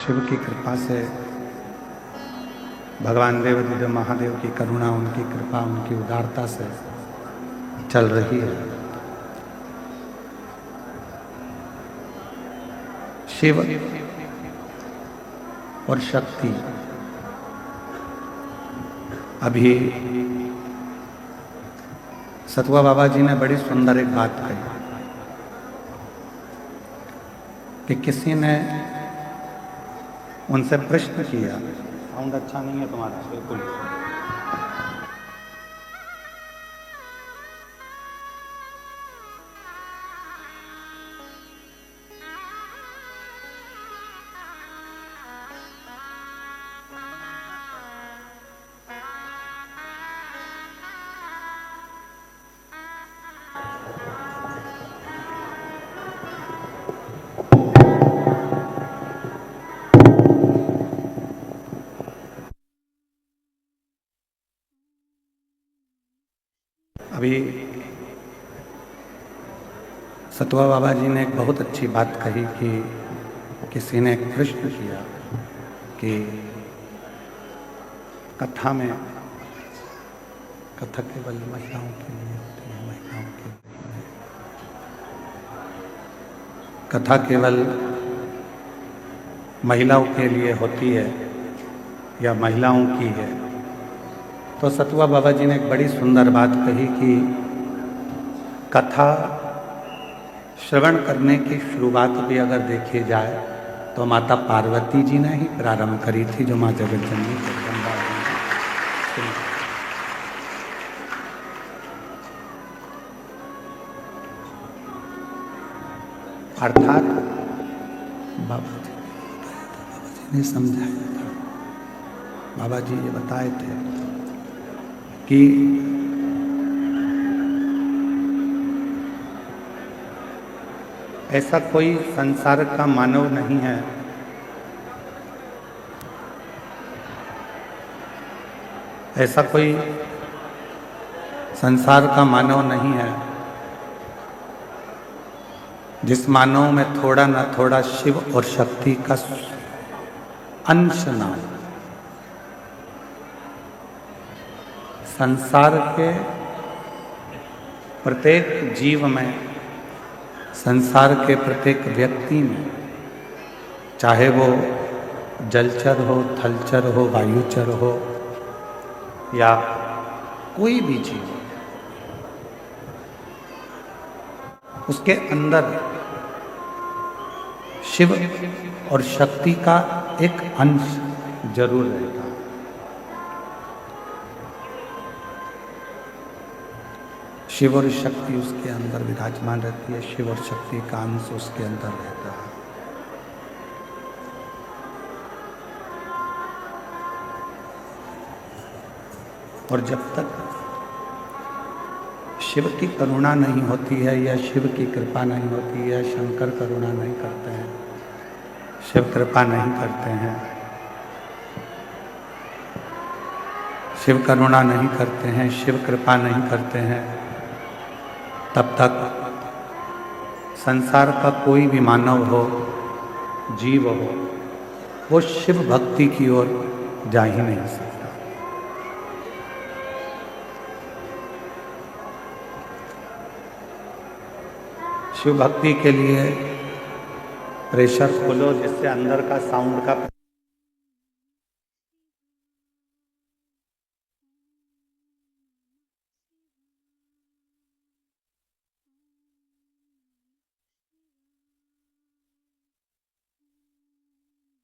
शिव की कृपा से, भगवान देवाधिदेव महादेव की करुणा, उनकी कृपा, उनकी उदारता से चल रही है। शिव और शक्ति। अभी सतुआ बाबा जी ने बड़ी सुंदर एक बात कही कि किसी ने उनसे प्रश्न किया, साउंड अच्छा नहीं है तुम्हारा बिल्कुल। अभी सतुआ बाबा जी ने एक बहुत अच्छी बात कही कि किसी ने एक प्रश्न किया कि कथा में, कथा केवल महिलाओं के लिए होती है, महिलाओं के लिए, कथा केवल महिलाओं के लिए होती है या महिलाओं की है। तो सतुआ बाबा जी ने एक बड़ी सुंदर बात कही कि कथा श्रवण करने की शुरुआत भी अगर देखी जाए तो माता पार्वती जी ने ही प्रारंभ करी थी, जो माँ जगत जननी जगदम्बा जी। अर्थात बाबा जी ने समझाया था, बाबा जी ये बताए थे कि ऐसा कोई संसार का मानव नहीं है ऐसा कोई संसार का मानव नहीं है जिस मानव में थोड़ा ना थोड़ा शिव और शक्ति का अंश ना हो। संसार के प्रत्येक जीव में, संसार के प्रत्येक व्यक्ति में, चाहे वो जलचर हो, थलचर हो, वायुचर हो या कोई भी जीव, उसके अंदर शिव और शक्ति का एक अंश जरूर रहेगा। शिव और शक्ति उसके अंदर विराजमान रहती है, शिव और शक्ति का अंश उसके अंदर रहता है। और जब तक शिव की करुणा नहीं होती है या शिव की कृपा नहीं होती है, शंकर करुणा नहीं करते हैं, शिव कृपा नहीं करते हैं, शिव करुणा नहीं करते हैं, शिव कृपा नहीं करते हैं, तब तक संसार का कोई भी मानव हो, जीव हो, वो शिव भक्ति की ओर जा ही नहीं सकता। शिव भक्ति के लिए प्रेशर खोलो जिससे अंदर का साउंड का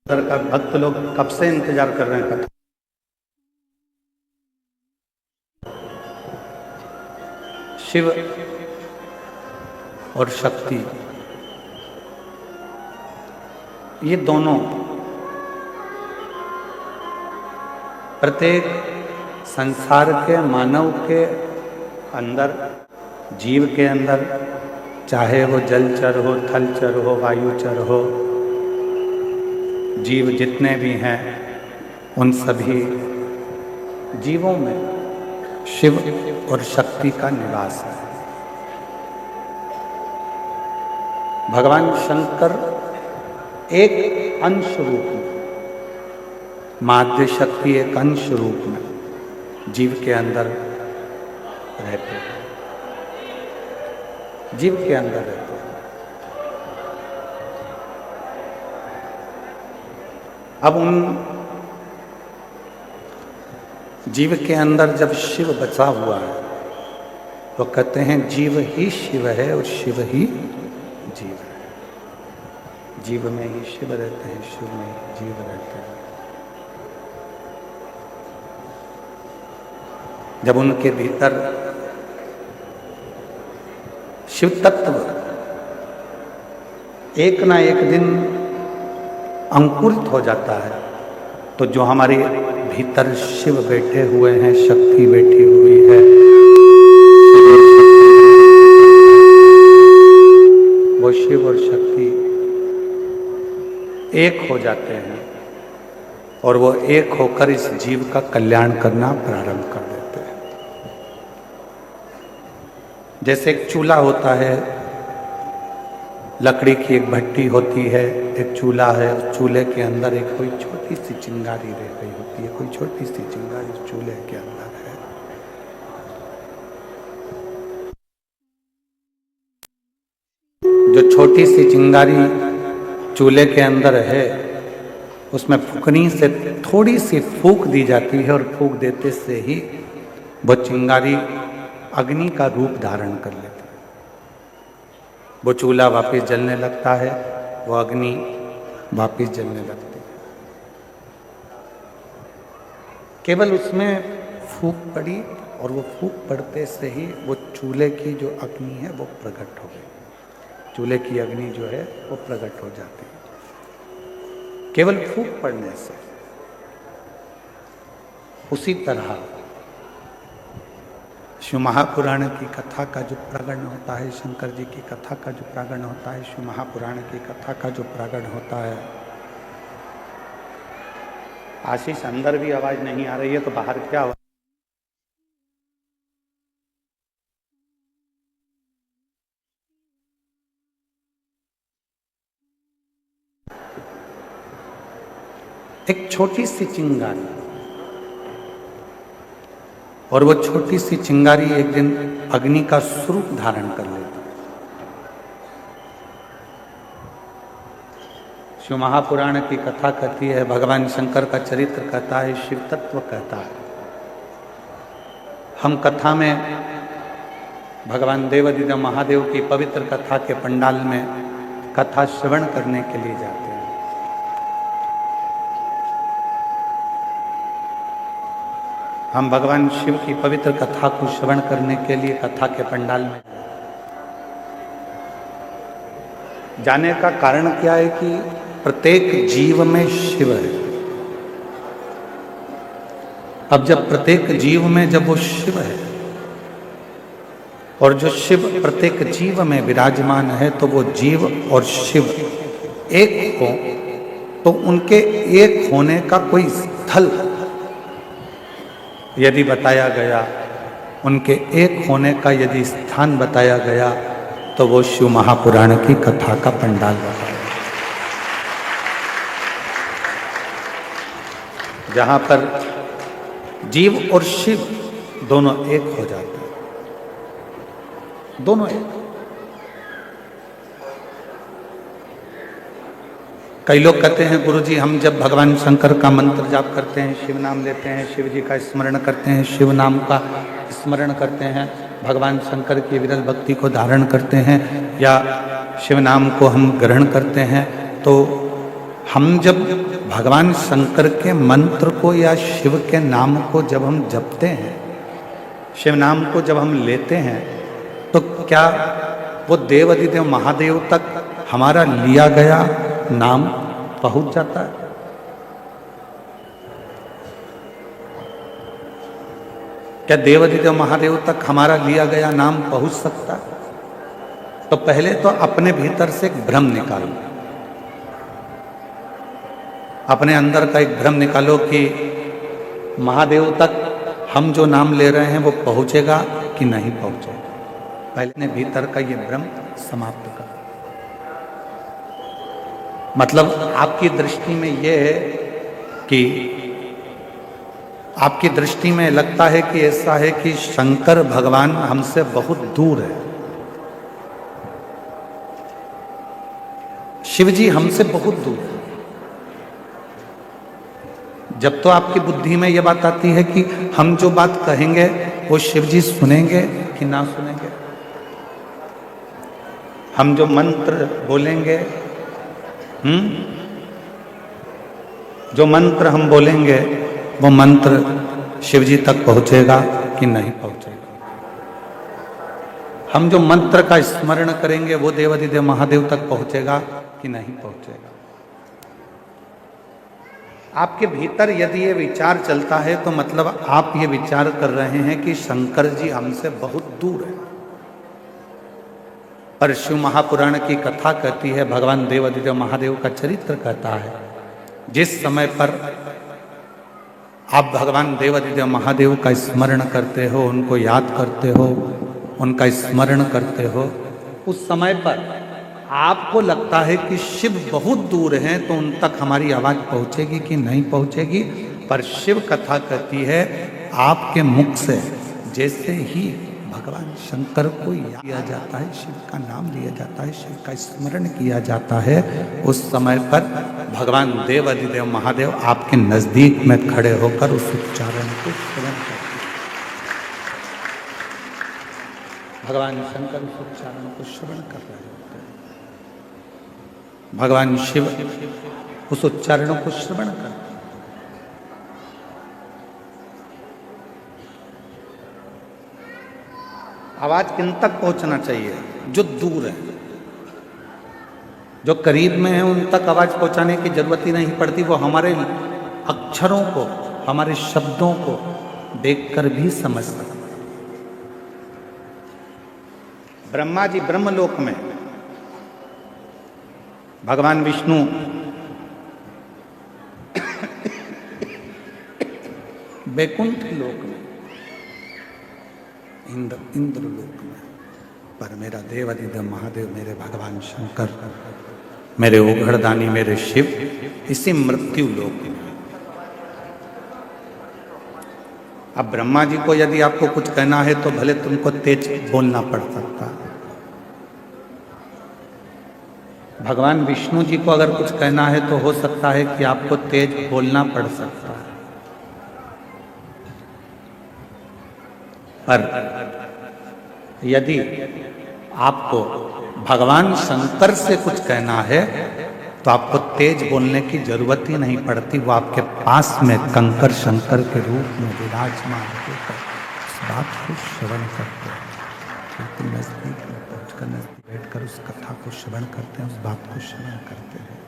का भक्त लोग कब से इंतजार कर रहे हैं कथा। शिव और शक्ति, ये दोनों प्रत्येक संसार के मानव के अंदर, जीव के अंदर, चाहे वो जलचर हो, थलचर हो, वायुचर हो, जीव जितने भी हैं उन सभी जीवों में शिव और शक्ति का निवास है। भगवान शंकर एक अंश रूप में माध्य शक्ति एक अंश रूप में जीव के अंदर रहते हैं, जीव के अंदर रहते हैं। अब उन जीव के अंदर जब शिव बसा हुआ है तो कहते हैं जीव ही शिव है और शिव ही जीव है। जीव में ही शिव रहते हैं, शिव में ही जीव रहते हैं। जब उनके भीतर शिव तत्व एक ना एक दिन अंकुरित हो जाता है तो जो हमारे भीतर शिव बैठे हुए हैं, शक्ति बैठी हुई है, वो शिव और शक्ति एक हो जाते हैं और वो एक होकर इस जीव का कल्याण करना प्रारंभ कर देते हैं। जैसे एक चूल्हा होता है, लकड़ी की एक भट्टी होती है, एक चूल्हा है, उस चूल्हे के अंदर एक कोई छोटी सी चिंगारी रह गई होती है, कोई छोटी सी चिंगारी उस चूल्हे के अंदर है। जो छोटी सी चिंगारी चूल्हे के अंदर है, उसमें फूकनी से थोड़ी सी फूक दी जाती है और फूक देते से ही वो चिंगारी अग्नि का रूप धारण कर लेती है। वो चूल्हा वापस जलने लगता है, वो अग्नि वापस जलने लगती है। केवल उसमें फूक पड़ी और वो फूक पड़ते से ही वो चूल्हे की जो अग्नि है वो प्रकट हो गई। चूल्हे की अग्नि जो है वो प्रकट हो जाती है केवल फूक पड़ने से। उसी तरह शिव महापुराण की कथा का जो प्रागण होता है, शंकर जी की कथा का जो प्रागण होता है, शिव महापुराण की कथा का जो प्रागण होता है। आशीष, अंदर भी आवाज नहीं आ रही है तो बाहर क्या हो? एक छोटी सी चिंगारी, और वो छोटी सी चिंगारी एक दिन अग्नि का स्वरूप धारण कर लेती है। शिव महापुराण की कथा कहती है, भगवान शंकर का चरित्र कहता है, शिव तत्व कहता है। हम कथा में भगवान देवाधिदेव महादेव की पवित्र कथा के पंडाल में कथा श्रवण करने के लिए जाते हैं। हम भगवान शिव की पवित्र कथा को श्रवण करने के लिए कथा के पंडाल में जाने का कारण क्या है कि प्रत्येक जीव में शिव है। अब जब प्रत्येक जीव में जब वो शिव है और जो शिव प्रत्येक जीव में विराजमान है, तो वो जीव और शिव एक हो तो उनके एक होने का कोई स्थल यदि बताया गया, उनके एक होने का यदि स्थान बताया गया, तो वो शिव महापुराण की कथा का पंडाल बताया, जहां पर जीव और शिव दोनों एक हो जाते हैं, दोनों एक। कई लोग कहते हैं, गुरुजी हम जब भगवान शंकर का मंत्र जाप करते हैं, शिव नाम लेते हैं, शिव जी का स्मरण करते हैं, शिव नाम का स्मरण करते हैं, भगवान शंकर की विरल भक्ति को धारण करते हैं या शिव नाम को हम ग्रहण करते हैं, तो हम जब भगवान शंकर के मंत्र को या शिव के नाम को जब हम जपते हैं, शिव नाम को जब हम लेते हैं, तो क्या वो देवाधिदेव महादेव तक हमारा लिया गया नाम पहुंच जाता है? क्या देवाधिदेव महादेव तक हमारा लिया गया नाम पहुंच सकता है? तो पहले तो अपने भीतर से एक भ्रम निकालो, अपने अंदर का एक भ्रम निकालो कि महादेव तक हम जो नाम ले रहे हैं वो पहुंचेगा कि नहीं पहुंचेगा। पहले अपने भीतर का ये भ्रम समाप्त करो। मतलब आपकी दृष्टि में ये है कि आपकी दृष्टि में लगता है कि ऐसा है कि शंकर भगवान हमसे बहुत दूर है, शिव जी हमसे बहुत दूर है। जब तो आपकी बुद्धि में यह बात आती है कि हम जो बात कहेंगे वो शिव जी सुनेंगे कि ना सुनेंगे, हम जो मंत्र बोलेंगे, जो मंत्र हम बोलेंगे वो मंत्र शिव जी तक पहुंचेगा कि नहीं पहुंचेगा, हम जो मंत्र का स्मरण करेंगे वो देवाधिदेव महादेव तक पहुंचेगा कि नहीं पहुंचेगा। आपके भीतर यदि ये विचार चलता है तो मतलब आप ये विचार कर रहे हैं कि शंकर जी हमसे बहुत दूर है। पर शिव महापुराण की कथा कहती है, भगवान देवाधिदेव महादेव का चरित्र कहता है, जिस समय पर आप भगवान देवाधिदेव महादेव का स्मरण करते हो, उनको याद करते हो, उनका स्मरण करते हो, उस समय पर आपको लगता है कि शिव बहुत दूर हैं, तो उन तक हमारी आवाज पहुंचेगी कि नहीं पहुंचेगी। पर शिव कथा कहती है आपके मुख से जैसे ही भगवान शंकर को याद किया जाता है, शिव का नाम लिया जाता है, शिव का स्मरण किया जाता है, उस समय पर भगवान देवाधिदेव महादेव आपके नजदीक में खड़े होकर उस उच्चारण को श्रवण करते हैं। भगवान शंकर उस उच्चारण को श्रवण कर रहे होते हैं, भगवान शिव उस उच्चारणों को श्रवण करते हैं। आवाज किन तक पहुंचना चाहिए? जो दूर है, जो करीब में है उन तक आवाज पहुंचाने की जरूरत ही नहीं पड़ती, वो हमारे अक्षरों को, हमारे शब्दों को देखकर भी समझ सकते। ब्रह्मा जी ब्रह्मलोक में, भगवान विष्णु बैकुंठ लोक में, इंद्र लोक में, पर मेरा देवाधिदेव महादेव, मेरे भगवान शंकर, मेरे ओघड़दानी, मेरे शिव इसी मृत्यु लोक में। अब ब्रह्मा जी को यदि आपको कुछ कहना है तो भले तुमको तेज बोलना पड़ सकता है, भगवान विष्णु जी को अगर कुछ कहना है तो हो सकता है कि आपको तेज बोलना पड़ सकता है। पर यदि आपको भगवान शंकर से कुछ कहना है तो आपको तेज बोलने की जरूरत ही नहीं पड़ती, वो आपके पास में कंकर शंकर के रूप में विराजमान होकर उस बात को श्रवण करते हैं। बिल्कुल नजदीक में पहुंचकर, नजदीक बैठकर उस कथा को श्रवण करते हैं, उस बात को श्रवण करते हैं।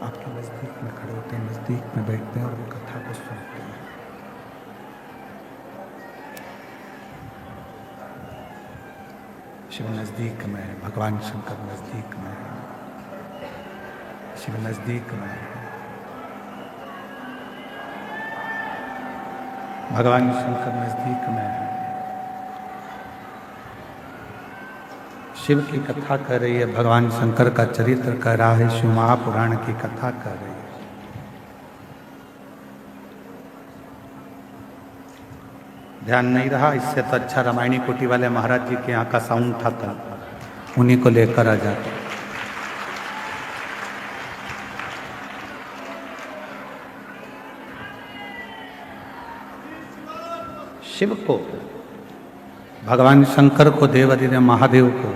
आपके नजदीक में खड़े होते हैं, नजदीक में बैठते हैं और वो कथा को सुनते हैं। शिव नजदीक में है, भगवान शंकर नजदीक में है, शिव नजदीक में है, भगवान शंकर नजदीक में है। शिव की कथा कर रही है, भगवान शंकर का चरित्र कर रहा है, शिव महापुराण की कथा कर रही है। ध्यान नहीं रहा, इससे तो अच्छा रामायणी कुटी वाले महाराज जी के यहाँ का साउंड था, उन्हीं को लेकर आ जाते। शिव को, भगवान शंकर को, देवाधिदेव महादेव को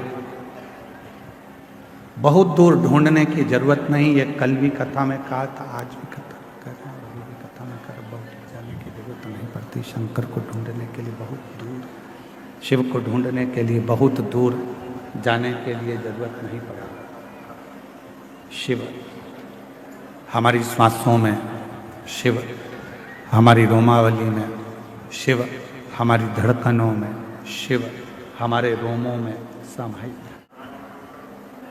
बहुत दूर ढूंढने की जरूरत नहीं। ये कल भी कथा में कहा था, आज भी कथा कर रहे हैं, अभी भी कथा में कर, बहुत जाने की जरूरत नहीं पड़ती। शंकर को ढूंढने के लिए बहुत दूर, शिव को ढूंढने के लिए बहुत दूर जाने के लिए जरूरत नहीं पड़ा। शिव हमारी श्वासों में, शिव हमारी रोमावली में, शिव हमारी धड़कनों में, शिव हमारे रोमों में समाहित है।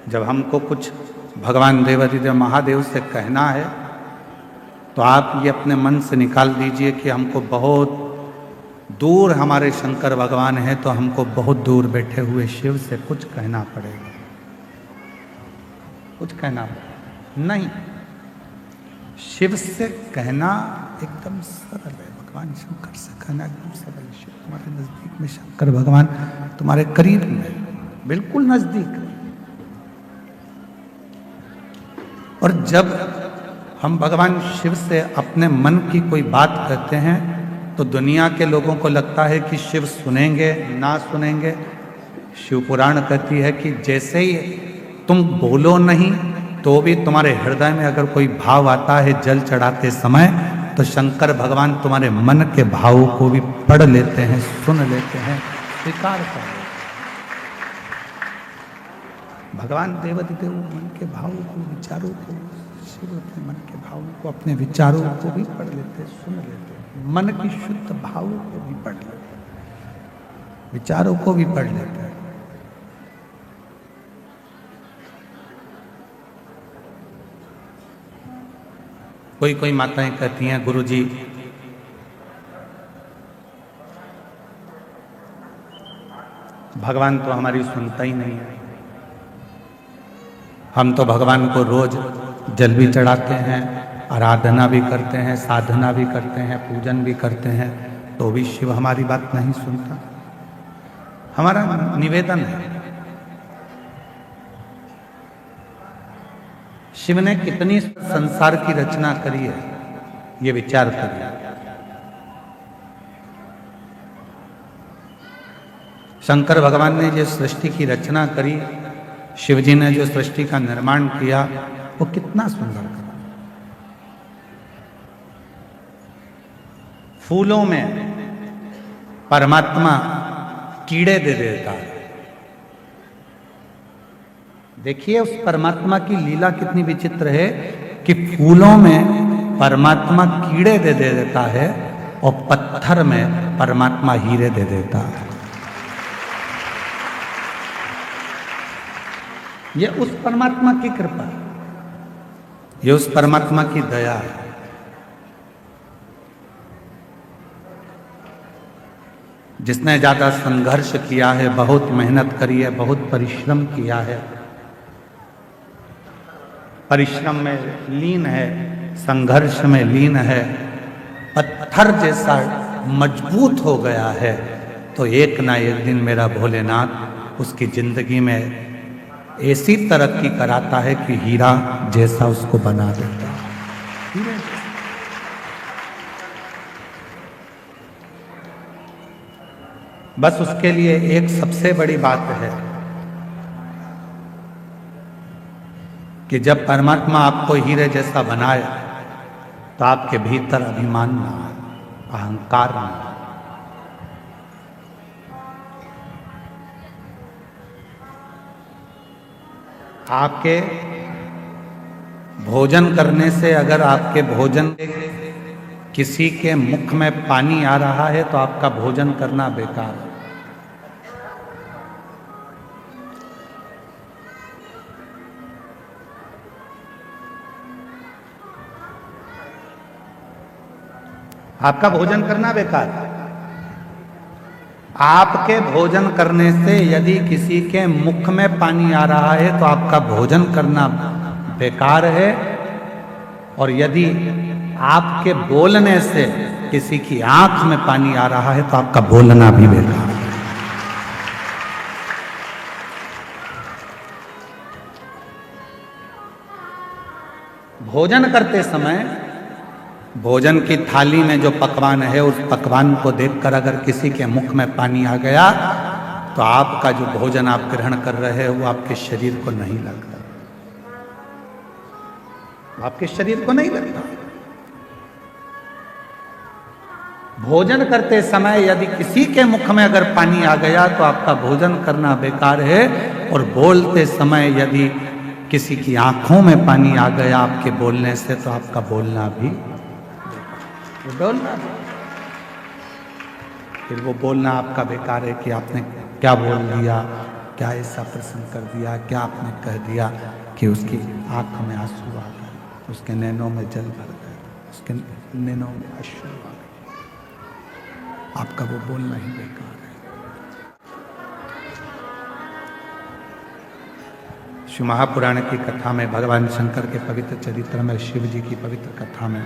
जब हमको कुछ भगवान देवाधिदेव महादेव से कहना है तो आप ये अपने मन से निकाल दीजिए कि हमको बहुत दूर हमारे शंकर भगवान हैं, तो हमको बहुत दूर बैठे हुए शिव से कुछ कहना पड़ेगा, कुछ कहना पड़ेगा। नहीं, शिव से कहना एकदम सरल है, भगवान शंकर से कहना एकदम सरल है। शिव तुम्हारे नजदीक में, शंकर भगवान तुम्हारे करीब में, बिल्कुल नजदीक। और जब हम भगवान शिव से अपने मन की कोई बात कहते हैं तो दुनिया के लोगों को लगता है कि शिव सुनेंगे ना सुनेंगे। शिव पुराण कहती है कि जैसे ही तुम बोलो नहीं तो भी तुम्हारे हृदय में अगर कोई भाव आता है जल चढ़ाते समय, तो शंकर भगवान तुम्हारे मन के भावों को भी पढ़ लेते हैं, सुन लेते हैं, स्वीकार कर लेते हैं। भगवान देवादिदेव मन के भावों को, विचारों को, शिव अपने मन के भावों को, अपने विचारों को भी पढ़ लेते हैं, सुन लेते हैं। मन की शुद्ध भावों को भी पढ़ लेते हैं, विचारों को भी पढ़ लेते हैं। कोई कोई माताएं कहती हैं, गुरुजी भगवान तो हमारी सुनता ही नहीं है, हम तो भगवान को रोज जल भी चढ़ाते हैं, आराधना भी करते हैं, साधना भी करते हैं, पूजन भी करते हैं, तो भी शिव हमारी बात नहीं सुनता। हमारा निवेदन है, शिव ने कितनी संसार की रचना करी है, ये विचार करिए। शंकर भगवान ने जो सृष्टि की रचना करी, शिव जी ने जो सृष्टि का निर्माण किया, वो कितना सुंदर करा। फूलों में परमात्मा कीड़े दे देता है। देखिए उस परमात्मा की लीला कितनी विचित्र है कि फूलों में परमात्मा कीड़े दे देता है और पत्थर में परमात्मा हीरे दे देता है। ये उस परमात्मा की कृपा है, ये उस परमात्मा की दया है। जिसने ज्यादा संघर्ष किया है, बहुत मेहनत करी है, बहुत परिश्रम किया है, परिश्रम में लीन है, संघर्ष में लीन है, पत्थर जैसा मजबूत हो गया है, तो एक ना एक दिन मेरा भोलेनाथ उसकी जिंदगी में ऐसी तरक्की कराता है कि हीरा जैसा उसको बना देता है। बस उसके लिए एक सबसे बड़ी बात है कि जब परमात्मा आपको हीरे जैसा बनाए तो आपके भीतर अभिमान ना आए, अहंकार ना आए। आपके भोजन करने से अगर आपके भोजन किसी के मुख में पानी आ रहा है तो आपका भोजन करना बेकार है। आपका भोजन करना बेकार है। आपके भोजन करने से यदि किसी के मुख में पानी आ रहा है तो आपका भोजन करना बेकार है, और यदि आपके बोलने से किसी की आंख में पानी आ रहा है तो आपका बोलना भी बेकार है। भोजन करते समय भोजन की थाली में जो पकवान है, उस पकवान को देखकर अगर किसी के मुख में पानी आ गया तो आपका जो भोजन आप ग्रहण कर रहे हैं वो आपके शरीर को नहीं लगता, आपके शरीर को नहीं लगता। भोजन करते समय यदि किसी के मुख में अगर पानी आ गया तो आपका भोजन करना बेकार है, और बोलते समय यदि किसी की आंखों में पानी आ गया आपके बोलने से तो आपका बोलना भी, बोलना फिर वो बोलना आपका बेकार है कि आपने क्या बोल दिया, क्या ऐसा प्रसंग कर दिया, क्या आपने कह दिया कि उसकी आंख में आंसू आ गए, उसके नैनों में जल भर गए, उसके नैनों में अश्रु आ गए, आपका वो बोलना ही बेकार है। शिव महापुराण की कथा में, भगवान शंकर के पवित्र चरित्र में, शिव जी की पवित्र कथा में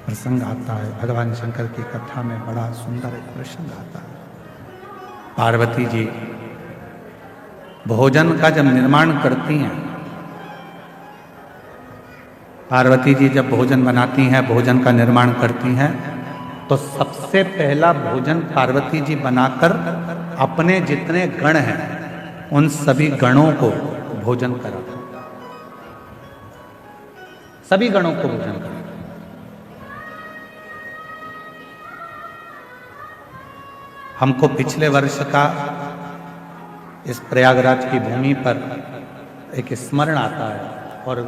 प्रसंग आता है। भगवान शंकर की कथा में बड़ा सुंदर एक प्रसंग आता है। पार्वती जी भोजन का जब निर्माण करती हैं, पार्वती जी जब भोजन बनाती हैं, भोजन का निर्माण करती हैं, तो सबसे पहला भोजन पार्वती जी बनाकर अपने जितने गण हैं उन सभी गणों को भोजन कराते, सभी गणों को भोजन कराते। हमको पिछले वर्ष का इस प्रयागराज की भूमि पर एक स्मरण आता है, और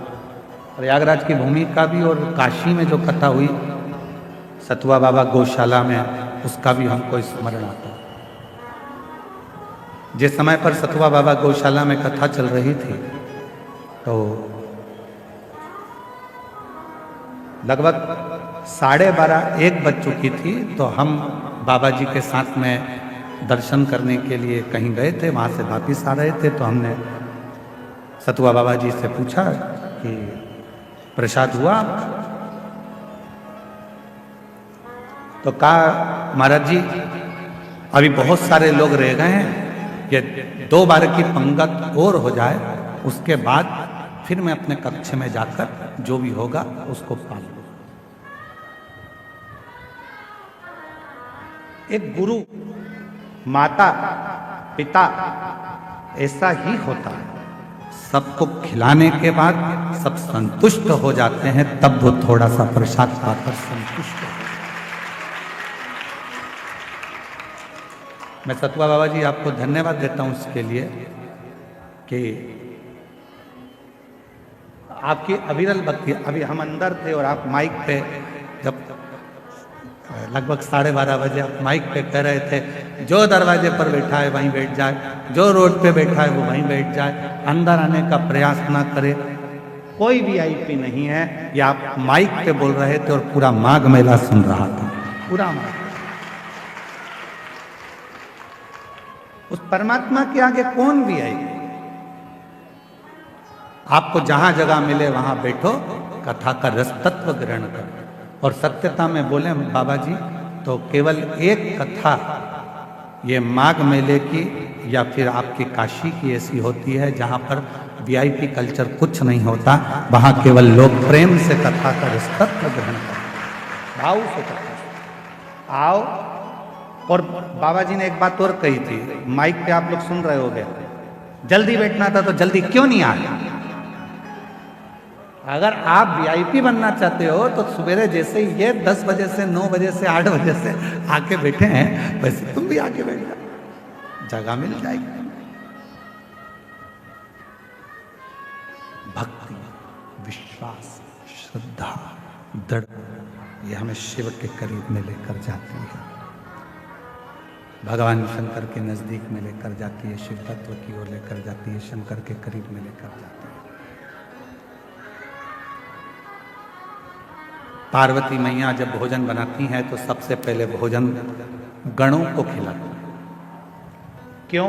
प्रयागराज की भूमि का भी और काशी में जो कथा हुई सतुआ बाबा गौशाला में, उसका भी हमको स्मरण आता है। जिस समय पर सतुआ बाबा गौशाला में कथा चल रही थी तो लगभग 12:30-1 बज चुकी थी, तो हम बाबा जी के साथ में दर्शन करने के लिए कहीं गए थे। वहाँ से वापिस आ रहे थे तो हमने सतुआ बाबा जी से पूछा कि प्रसाद हुआ? तो कहा महाराज जी अभी बहुत सारे लोग रह गए हैं, ये 2 बार की पंगत और हो जाए, उसके बाद फिर मैं अपने कक्ष में जाकर जो भी होगा उसको पाल लूं। एक गुरु, माता, पिता ऐसा ही होता है। सबको खिलाने के बाद सब संतुष्ट हो जाते हैं, तब वो थोड़ा सा प्रसाद पाकर संतुष्ट हो। मैं सतुआ बाबा जी आपको धन्यवाद देता हूं इसके लिए कि आपकी अविरल भक्ति। अभी हम अंदर थे और आप माइक पे, जब लगभग 12:30 बजे आप माइक पे कह रहे थे जो दरवाजे पर बैठा है वहीं बैठ जाए, जो रोड पे बैठा है वो वहीं बैठ जाए, अंदर आने का प्रयास ना करे। कोई वीआईपी नहीं है, ये आप माइक पे बोल रहे थे और पूरा माघ मेला सुन रहा था, पूरा माघ। उस परमात्मा के आगे कौन वीआईपी? आपको जहां जगह मिले वहां बैठो, कथा का रस तत्व ग्रहण करो। और सत्यता में बोले बाबा जी तो केवल एक कथा ये माघ मेले की या फिर आपकी काशी की ऐसी होती है जहां पर वीआईपी कल्चर कुछ नहीं होता, वहां केवल लोग प्रेम से कथा का रस तत्व ग्रहण करो, भाव से कथा आओ। और बाबा जी ने एक बात और कही थी, माइक पे आप लोग सुन रहे होगे, जल्दी बैठना था तो जल्दी क्यों नहीं आए? अगर आप वीआईपी बनना चाहते हो तो सवेरे जैसे ही ये 10 बजे से 9 बजे से 8 बजे से आके बैठे हैं, वैसे तुम भी आके बैठ जाओ, जगह मिल जाएगी। भक्ति, विश्वास, श्रद्धा, दृढ़, ये हमें शिव के करीब में लेकर जाती है, भगवान शंकर के नजदीक में लेकर जाती है, शिव तत्व की ओर लेकर जाती है, शंकर के करीब में लेकर जाती है। पार्वती मैया जब भोजन बनाती हैं तो सबसे पहले भोजन गणों को खिलाती हैं। क्यों?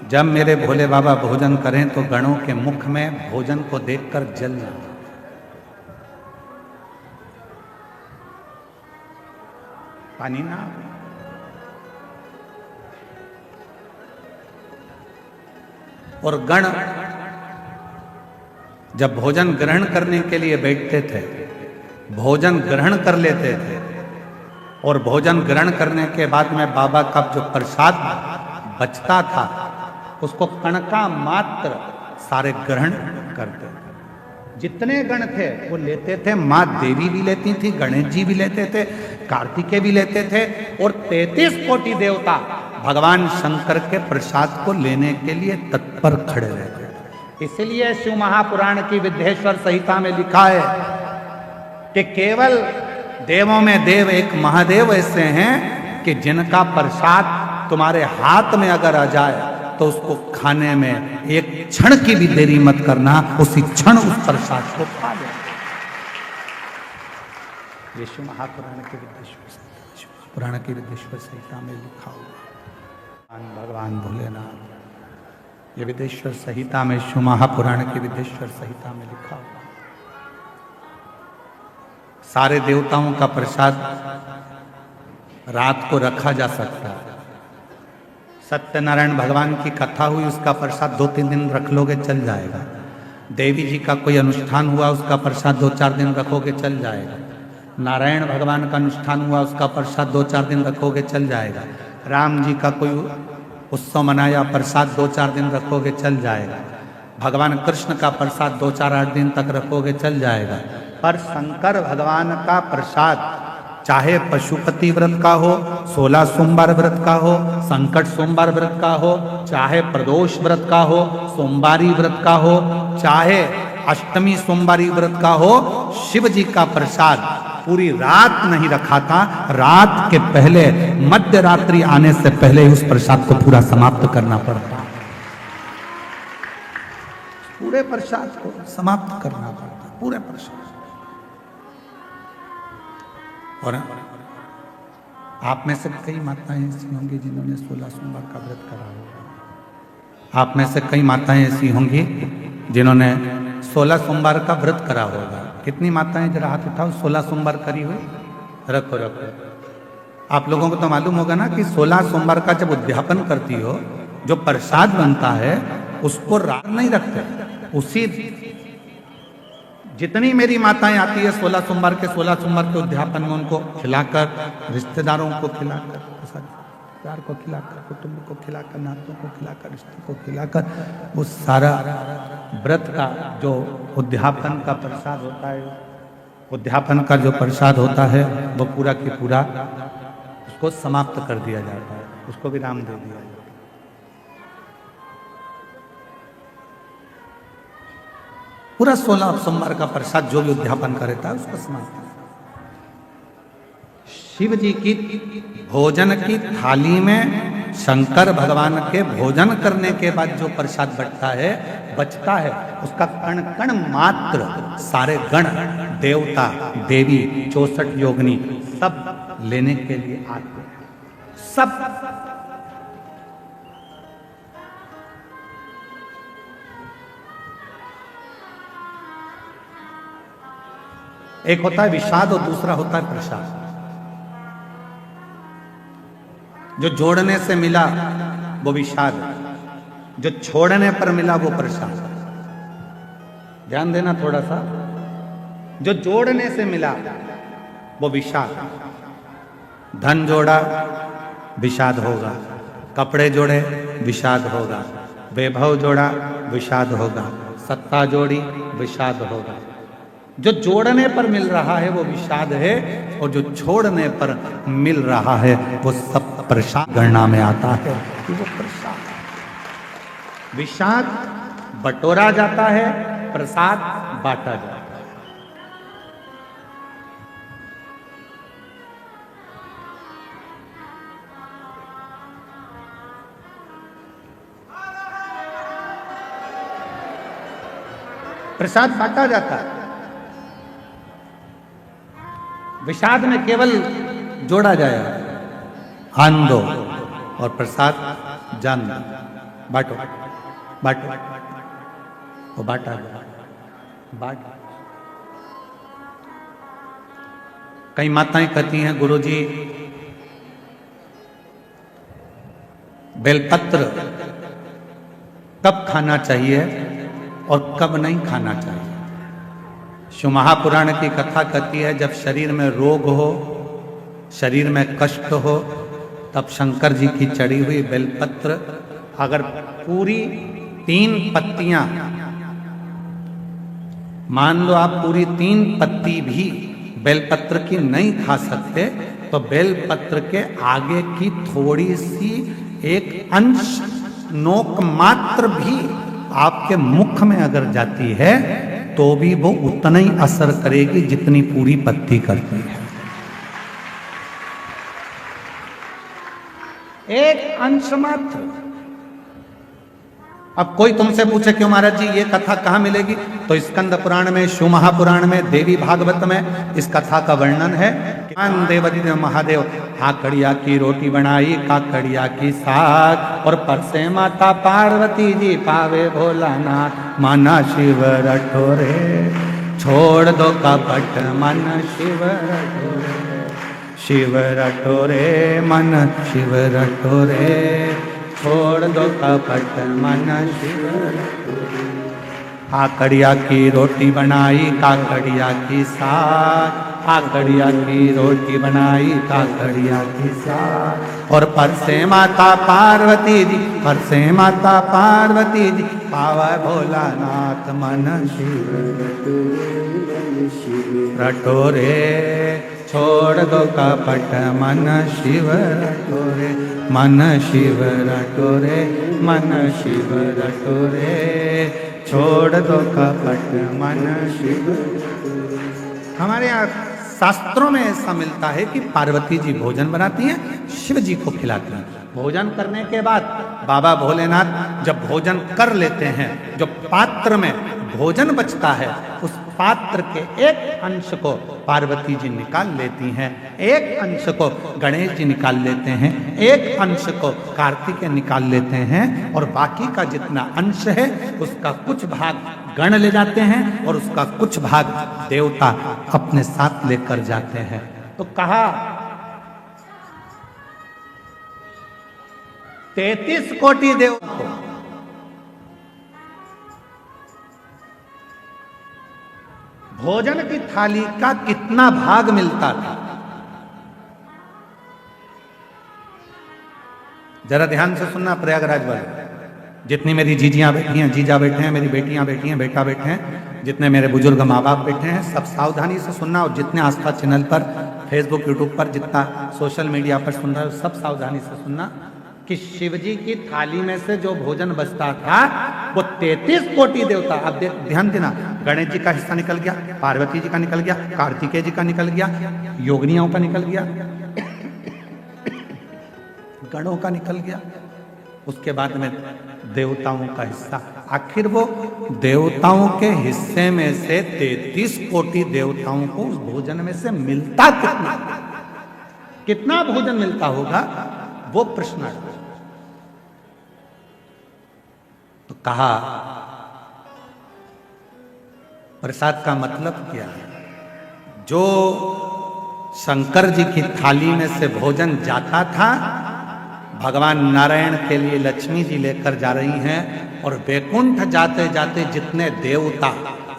जब मेरे भोले बाबा भोजन करें तो गणों के मुख में भोजन को देखकर जल जाता, पानी ना। और गण जब भोजन ग्रहण करने के लिए बैठते थे, भोजन ग्रहण कर लेते थे, और भोजन ग्रहण करने के बाद में बाबा का जो प्रसाद बचता था उसको कणका मात्र सारे ग्रहण करते थे। जितने गण थे वो लेते थे, माँ देवी भी लेती थी, गणेश जी भी लेते थे, कार्तिकेय भी लेते थे, और 33 कोटि देवता भगवान शंकर के प्रसाद को लेने के लिए तत्पर खड़े रहते थे। इसलिए शिव महापुराण की विद्येश्वर संहिता में लिखा है कि केवल देवों में देव एक महादेव ऐसे हैं कि जिनका प्रसाद तुम्हारे हाथ में अगर आ जाए तो उसको खाने में एक क्षण की भी देरी मत करना, उसी क्षण उस प्रसाद को खा लेना। ये शिव महापुराण के विद्येश्वर संहिता में लिखा हुआ। भगवान भोलेनाथ ये विदेश्वर संहिता में, शिव महापुराण की विदेश्वर संहिता में लिखा हुआ। सारे देवताओं का प्रसाद रात को रखा जा सकता है। सत्यनारायण भगवान की कथा हुई, उसका प्रसाद 2-3 दिन रख लोगे चल जाएगा। देवी जी का कोई अनुष्ठान हुआ, उसका प्रसाद 2-4 दिन रखोगे चल जाएगा। नारायण भगवान का अनुष्ठान हुआ, उसका प्रसाद 2-4 दिन रखोगे चल जाएगा। राम जी का कोई उत्सव मनाया, प्रसाद 2-4 दिन रखोगे चल जाएगा। भगवान कृष्ण का प्रसाद 2-4-8 दिन तक रखोगे चल जाएगा। पर शंकर भगवान का प्रसाद चाहे पशुपति व्रत का हो, 16 सोमवार व्रत का हो, संकट सोमवार व्रत का हो, चाहे प्रदोष व्रत का हो, सोमवारी व्रत का हो, चाहे अष्टमी सोमवारी व्रत का हो, शिव जी का प्रसाद पूरी रात नहीं रखा था। रात के पहले, मध्य रात्रि आने से पहले उस प्रसाद को पूरा समाप्त करना पड़ता। पूरे प्रसाद को समाप्त करना पड़ता, पूरे प्रसाद। और आप में से कई माताएं ऐसी होंगी जिन्होंने 16 सोमवार का व्रत करा होगा। आप में से कई माताएं ऐसी होंगी जिन्होंने 16 सोमवार का व्रत करा होगा। कितनी माताएं, जरा हाथ उठाओ, 16 सोमवार करी हुई? रखो रखो। आप लोगों को तो मालूम होगा ना कि 16 सोमवार का जब उद्यापन करती हो, जो प्रसाद बनता है उसको रात नहीं रखते। उसी जितनी मेरी माताएं आती है 16 सोमवार के उद्यापन में, उनको खिलाकर, रिश्तेदारों को खिलाकर, परिवार को खिलाकर, कुटुंब को खिलाकर, नातों को खिलाकर, रिश्ते को खिलाकर, वो सारा व्रत का जो उद्यापन का प्रसाद होता है, उद्यापन का जो प्रसाद होता है वो पूरा की पूरा उसको समाप्त कर दिया जाता है, उसको विराम दे दिया जाता है। पूरा 16 सोमवार का प्रसाद जो भी उद्यापन करता है उसको समाप्त। शिव जी की भोजन की थाली में शंकर भगवान के भोजन करने के बाद जो प्रसाद बचता है उसका कण कण मात्र सारे गण, देवता, देवी, 64 योगिनी सब लेने के लिए आते हैं। सब एक होता है विषाद और दूसरा होता है प्रसाद। जो जोड़ने से मिला वो विषाद, जो छोड़ने पर मिला वो प्रसाद। ध्यान देना थोड़ा सा। जो जोड़ने से मिला वो विषाद। धन जोड़ा विषाद होगा, कपड़े जोड़े विषाद होगा, वैभव जोड़ा विषाद होगा, सत्ता जोड़ी विषाद होगा। जो जोड़ने पर मिल रहा है वो विषाद है, और जो छोड़ने पर मिल रहा है वो सब प्रसाद गणना में आता है कि वो प्रसाद। विषाद बटोरा जाता है, प्रसाद बांटा जाता है। प्रसाद बांटा जाता है। विषाद में केवल जोड़ा जाएगा, आन दो और प्रसाद जान दो, बांटो बांटो, वो बांटा बांट। कई माताएं कहती हैं गुरुजी बेलपत्र कब खाना चाहिए और कब नहीं खाना चाहिए। शिव महापुराण की कथा कहती है जब शरीर में रोग हो, शरीर में कष्ट हो, तब शंकर जी की चढ़ी हुई बेलपत्र अगर पूरी 3 पत्तियां, मान लो आप पूरी 3 पत्ती भी बेलपत्र की नहीं खा सकते, तो बेलपत्र के आगे की थोड़ी सी एक अंश नोक मात्र भी आपके मुख में अगर जाती है तो भी वो उतना ही असर करेगी जितनी पूरी पत्ती करती है। एक अंश मात्र। अब कोई तुमसे पूछे क्यों महाराज जी ये कथा कहाँ मिलेगी, तो स्कंद पुराण में, शिव महापुराण में, देवी भागवत में इस कथा का वर्णन है। देवादिदेव महादेव काकड़िया की रोटी बनाई, काकड़िया की साग, और परसे माता पार्वती जी पावे भोलानाथ, माना शिव रटोरे छोड़ दो कपट मन शिव रटोरे, शिव रटोरे मन शिव रटोरे छोड़ दो कपट मन शिव रटोरे। काकड़िया की रोटी बनाई, काकड़िया की साग, काकड़िया की रोटी बनाई, काकड़िया की साग, और परसे माता पार्वती जी, परसे माता पार्वती जी पावा भोलानाथ, मन शिव रटोरे छोड़ दो कपट मन शिव रटोरे, मन शिव रटोरे, मन शिव रटोरे छोड़ दो कपट मन शिव। हमारे यहाँ शास्त्रों में ऐसा मिलता है कि पार्वती जी भोजन बनाती हैं, शिव जी को खिलाती हैं। भोजन करने के बाद बाबा भोलेनाथ जब भोजन कर लेते हैं, जो पात्र में भोजन बचता है उस पात्र के एक अंश को पार्वती जी निकाल लेती हैं, एक अंश को गणेश जी निकाल लेते हैं, एक अंश को कार्तिकेय निकाल लेते हैं, और बाकी का जितना अंश है उसका कुछ भाग गण ले जाते हैं और उसका कुछ भाग देवता अपने साथ लेकर जाते हैं। तो कहा 33 कोटि देवता को भोजन की थाली का कितना भाग मिलता था, जरा ध्यान से सुनना प्रयागराज वाले। जितनी मेरी जीजियां बैठी हैं, जीजा बैठे हैं, मेरी बेटियां बैठी हैं, बेटा बैठे हैं, जितने मेरे बुजुर्ग माँ बाप बैठे हैं, सब सावधानी से सुनना, और जितने आस्था चैनल पर, फेसबुक, यूट्यूब पर, जितना सोशल मीडिया पर सुन रहे हो, सब सावधानी से सुनना कि शिव जी की थाली में से जो भोजन बचता था वो 33 कोटि देवता, अब ध्यान देना, गणेश जी का हिस्सा निकल गया, पार्वती जी का निकल गया, कार्तिकेय जी का निकल गया, योगिनियों का निकल गया, गणों का निकल गया, उसके बाद में देवताओं का हिस्सा। आखिर वो देवताओं के हिस्से में से 33 कोटि देवताओं को उस भोजन में से मिलता कितना, कितना भोजन मिलता होगा, वो प्रश्न है। तो कहा प्रसाद का मतलब क्या है, जो शंकर जी की थाली में से भोजन जाता था, भगवान नारायण के लिए लक्ष्मी जी लेकर जा रही हैं, और वैकुंठ जाते जाते जितने देवता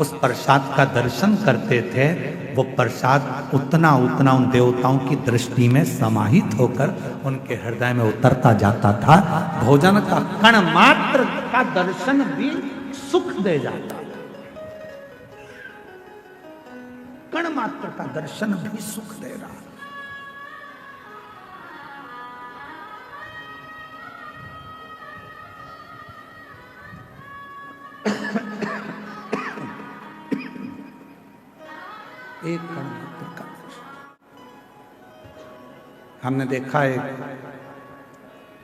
उस प्रसाद का दर्शन करते थे, वो प्रसाद उतना उतना उन देवताओं की दृष्टि में समाहित होकर उनके हृदय में उतरता जाता था। भोजन का कण मात्र का दर्शन भी सुख दे जाता, कण मात्र का दर्शन भी सुख दे रहा। एक कण मात्र का हमने देखा है,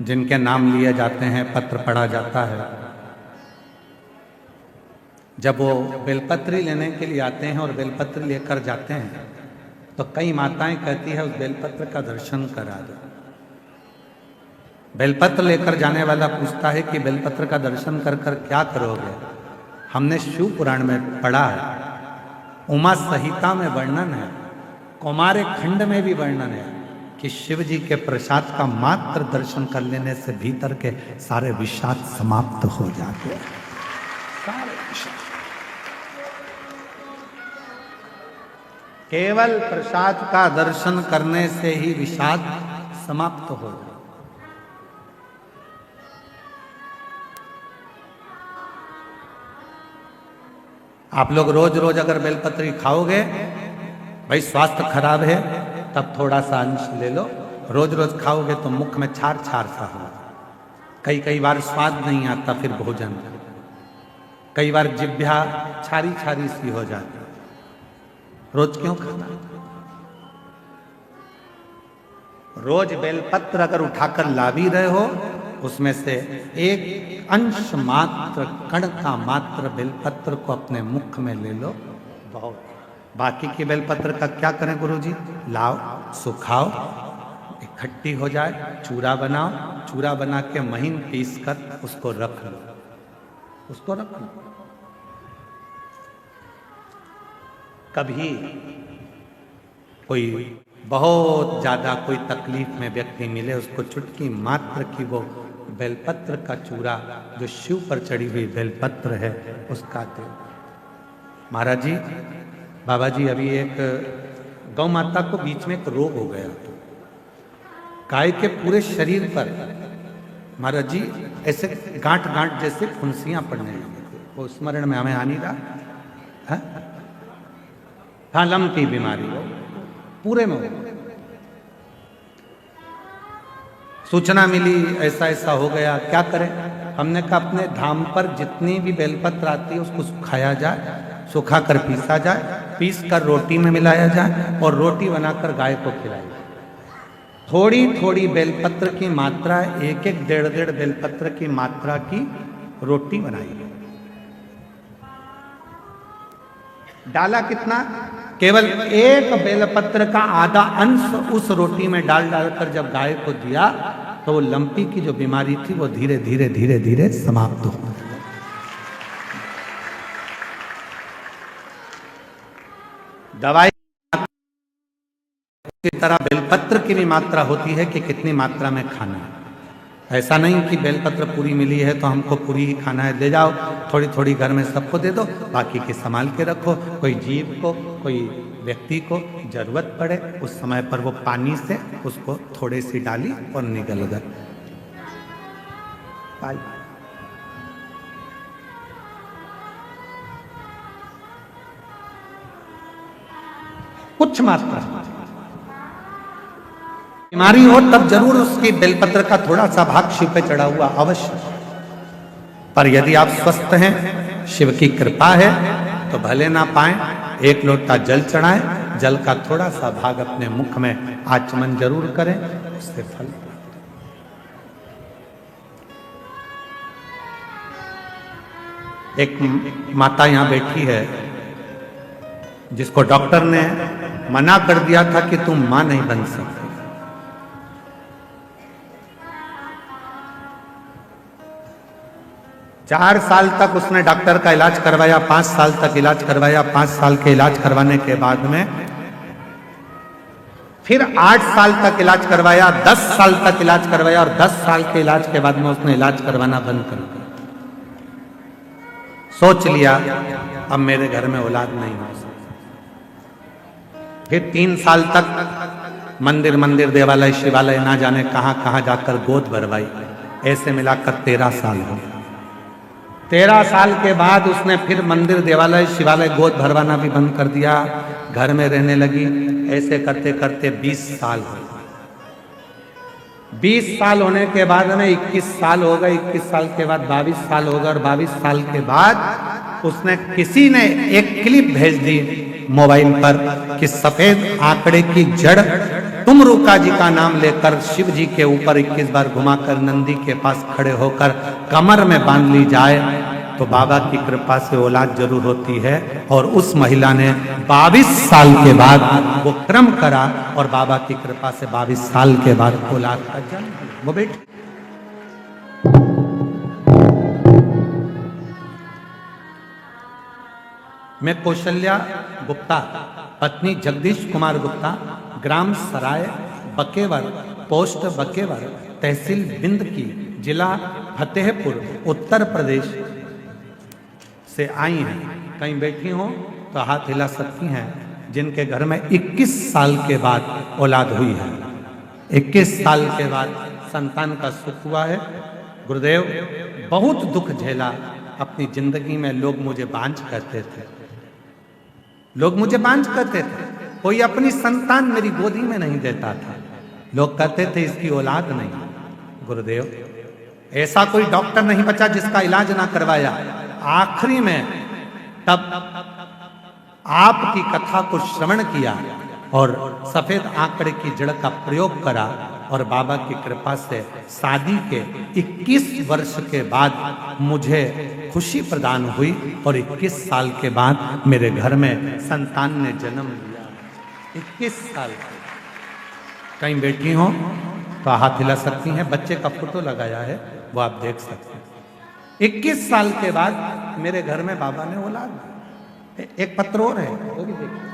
जिनके नाम लिए जाते हैं, पत्र पढ़ा जाता है, जब वो बेलपत्री लेने के लिए आते हैं और बेलपत्र लेकर जाते हैं तो कई माताएं कहती है उस बेलपत्र का दर्शन करा दो। बेलपत्र लेकर जाने वाला पूछता है कि बेलपत्र का दर्शन कर कर क्या करोगे। हमने शिव पुराण में पढ़ा है, उमा संहिता में वर्णन है, कौमार खंड में भी वर्णन है कि शिव जी के प्रसाद का मात्र दर्शन कर लेने से भीतर के सारे विषाद समाप्त हो जाते हैं। सारे विषाद केवल प्रसाद का दर्शन करने से ही विषाद समाप्त हो जाए। आप लोग रोज रोज अगर बेलपत्री खाओगे, भाई स्वास्थ्य खराब है तब थोड़ा सा अंश ले लो, रोज रोज खाओगे तो मुख में छार छार सा हो, कई बार स्वाद नहीं आता फिर भोजन, कई बार जिह्वा छारी छारी सी हो जाती। रोज क्यों खाना? रोज बेलपत्र अगर उठाकर ला भी रहे हो उसमें से एक अंश मात्र, कण का मात्र बेलपत्र को अपने मुख में ले लो, बहुत। बाकी के बेलपत्र का क्या करें गुरुजी? लाओ, सुखाओ, इकट्ठी हो जाए, चूरा बनाओ, चूरा बना के महीन पीस कर उसको रख लो, उसको रख लो। कभी कोई बहुत ज्यादा कोई तकलीफ में व्यक्ति मिले, उसको चुटकी मात्र की वो बेलपत्र का चूरा, जो शिव पर चढ़ी हुई बेलपत्र है, उसका दे। महाराज जी, बाबा जी, अभी एक गौ माता को बीच में एक रोग हो गया, गाय के पूरे शरीर पर महाराज जी ऐसे गांठ गांठ जैसे फुंसियां पड़ने लगी। वो स्मरण में हमें आ नहीं रहा, हाँ, लम की बीमारी हो पूरे में। सूचना मिली ऐसा ऐसा हो गया, क्या करें? हमने कहा अपने धाम पर जितनी भी बेलपत्र आती है उसको सुखाया जाए, सुखा कर पीसा जाए, पीस कर रोटी में मिलाया जाए और रोटी बनाकर गाय को खिलाई जाए। थोड़ी थोड़ी बेलपत्र की मात्रा, एक एक डेढ़ डेढ़ बेलपत्र की मात्रा की रोटी बनाई। डाला कितना? केवल एक बेलपत्र का आधा अंश उस रोटी में डाल डालकर जब गाय को दिया तो वो लंपी की जो बीमारी थी वो धीरे धीरे धीरे धीरे समाप्त हो गई। दवाई की तरह बेलपत्र की भी मात्रा होती है कि कितनी मात्रा में खाना है। ऐसा नहीं कि बेलपत्र पूरी मिली है तो हमको पूरी ही खाना है, ले जाओ, थोड़ी थोड़ी घर में सबको दे दो, बाकी की संभाल के रखो। कोई जीव को, कोई व्यक्ति को जरूरत पड़े उस समय पर वो पानी से उसको थोड़ी सी डाली और निकल गए। कुछ मात्रा बीमारी हो तब जरूर उसकी बेलपत्र का थोड़ा सा भाग शिव पे चढ़ा हुआ अवश्य। पर यदि आप स्वस्थ हैं, शिव की कृपा है, तो भले ना पाए, एक लोटा जल चढ़ाएं, जल का थोड़ा सा भाग अपने मुख में आचमन जरूर करें, उससे फल। एक माता यहां बैठी है जिसको डॉक्टर ने मना कर दिया था कि तुम मां नहीं बन सकती। चार साल तक उसने डॉक्टर का इलाज करवाया, 5 साल तक इलाज करवाया, 5 साल के इलाज करवाने के बाद में फिर 8 साल तक इलाज करवाया, 10 साल तक इलाज करवाया और 10 साल के इलाज के बाद में उसने इलाज करवाना बंद कर दिया। सोच लिया अब मेरे घर में औलाद नहीं हो सकती। फिर 3 साल तक मंदिर मंदिर देवालय शिवालय ना जाने कहां कहां जाकर गोद भरवाई, ऐसे मिलाकर 13 साल हो गए। 13 साल के बाद उसने फिर मंदिर देवालय शिवालय गोद भरवाना भी बंद कर दिया, घर में रहने लगी। ऐसे करते करते 20 साल हो गए। 20 साल होने के बाद में 21 साल हो गए, 21 साल के बाद 22 साल हो गए और 22 साल के बाद उसने किसी ने एक क्लिप भेज दी मोबाइल पर कि सफेद आंकड़े की जड़ तुमरुका जी का नाम लेकर शिव जी के ऊपर 21 बार घुमाकर नंदी के पास खड़े होकर कमर में बांध ली जाए तो बाबा की कृपा से औलाद जरूर होती है। और उस महिला ने 22 साल के बाद वो क्रम करा और बाबा की कृपा से 22 साल के बाद औलाद का जन्म वो बेटी। मैं कौशल्या गुप्ता, पत्नी जगदीश कुमार गुप्ता, ग्राम सराय बकेवर, पोस्ट बकेवर, तहसील बिंद की, जिला फतेहपुर, उत्तर प्रदेश से आई हैं। कहीं बैठी हो तो हाथ हिला सकती हैं जिनके घर में 21 साल के बाद औलाद हुई है, 21 साल के बाद संतान का सुख हुआ है। गुरुदेव, बहुत दुख झेला अपनी जिंदगी में। लोग मुझे बांझ कहते थे, लोग मुझे बांझ कहते थे। कोई अपनी संतान मेरी गोदी में नहीं देता था, लोग कहते थे इसकी औलाद नहीं। गुरुदेव, ऐसा कोई डॉक्टर नहीं बचा जिसका इलाज ना करवाया। आखिरी में तब आपकी कथा को श्रवण किया और सफेद आंकड़े की जड़ का प्रयोग करा और बाबा की कृपा से शादी के 21 वर्ष के बाद मुझे खुशी प्रदान हुई और 21 साल के बाद मेरे घर में संतान ने जन्म लिया। 21 साल। कहीं बैठी हो तो हाथ हिला सकती हैं, बच्चे का फोटो लगाया है वो आप देख सकते हैं। 21 साल के बाद मेरे घर में बाबा ने औलाद दी। एक पत्र और है वो भी देखिए।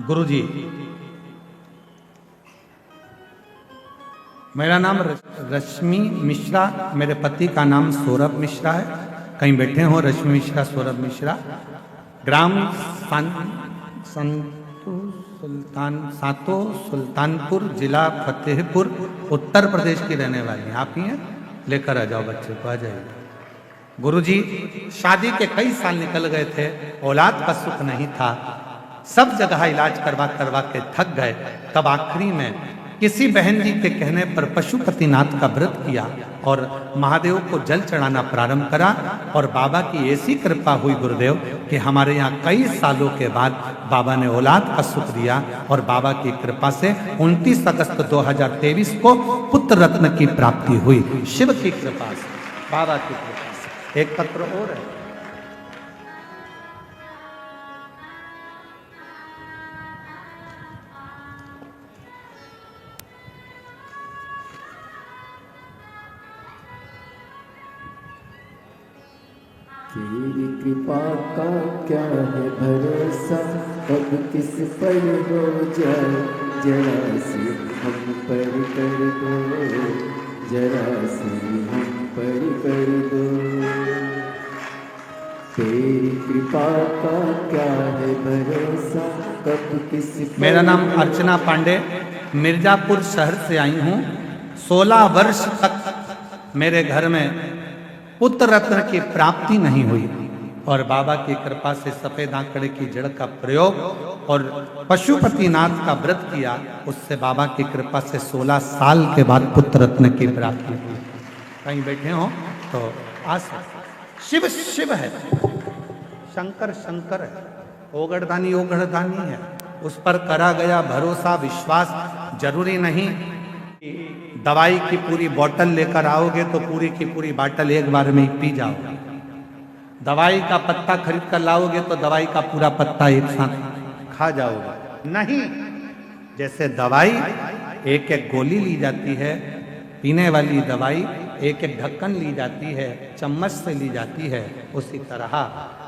गुरुजी, मेरा नाम रश्मि मिश्रा, मेरे पति का नाम सौरभ मिश्रा है। कहीं बैठे हो रश्मि मिश्रा, सौरभ मिश्रा। ग्राम सातो सुल्तानपुर, जिला फतेहपुर, उत्तर प्रदेश की रहने वाली हैं। आप ही हैं? लेकर आ जाओ बच्चे को, आ जाइए। गुरुजी, शादी के कई साल निकल गए थे, औलाद का सुख नहीं था, सब जगह इलाज करवा करवा के थक गए। तब आखिरी में किसी बहन जी के कहने पर पशुपतिनाथ का व्रत किया और महादेव को जल चढ़ाना प्रारंभ करा और बाबा की ऐसी कृपा हुई गुरुदेव कि हमारे यहाँ कई सालों के बाद बाबा ने औलाद का सुख दिया और बाबा की कृपा से 29 अगस्त 2023 को पुत्र रत्न की प्राप्ति हुई, शिव की कृपा से, बाबा की कृपा से। एक पत्र और है। तेरी कृपा का क्या है भरोसा, कब किस पर हो जाए, जरा सी हम पर कर दो, जरा सी हम पर कर दो। तेरी कृपा का क्या है भरोसा, कब किस पर। मेरा नाम अर्चना पांडे, मिर्जापुर शहर से आई हूँ। 16 वर्ष तक मेरे घर में पुत्र रत्न की प्राप्ति नहीं हुई और बाबा की कृपा से सफेद आंकड़े की जड़ का प्रयोग और पशुपतिनाथ का व्रत किया, उससे बाबा की कृपा से 16 साल के बाद पुत्र रत्न की प्राप्ति हुई। कहीं बैठे हो तो आज शिव शिव है, शंकर शंकर है, ओगड़दानी ओगड़दानी है, उस पर करा गया भरोसा विश्वास। जरूरी नहीं दवाई की पूरी बोतल लेकर आओगे तो पूरी की पूरी बोतल एक बार में ही पी जाओगे। दवाई का पत्ता खरीद कर लाओगे तो दवाई का पूरा पत्ता एक साथ खा जाओगे, नहीं। जैसे दवाई एक एक गोली ली जाती है, पीने वाली दवाई एक एक ढक्कन ली जाती है, चम्मच से ली जाती है, उसी तरह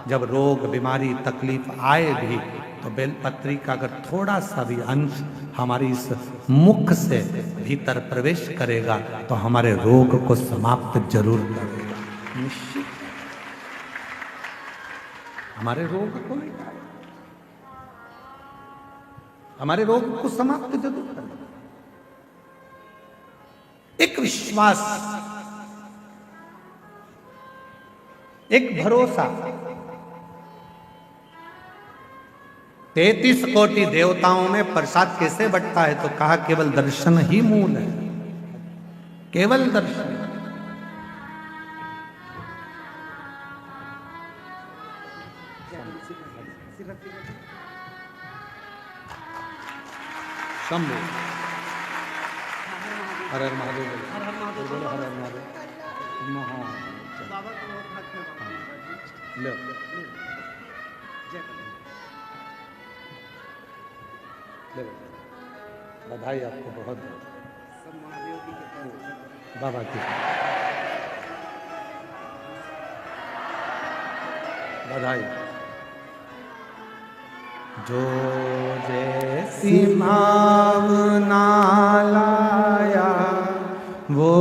जब रोग बीमारी तकलीफ आए भी तो बेलपत्री का अगर थोड़ा सा भी अंश हमारी इस मुख से भीतर प्रवेश करेगा तो हमारे रोग को समाप्त जरूर करेगा, निश्चित हमारे रोग को हमारे रोग को समाप्त जरूर करेगा। एक विश्वास, एक भरोसा। 33 कोटि देवताओं में प्रसाद कैसे बंटता है तो कहा केवल दर्शन ही मूल है, केवल दर्शन। शंभु हर हर महादेव, हर हर महादेव, हर हर महादेव। बधाई आपको बहुत बाबा की बधाई। जो जैसी भावना लाया वो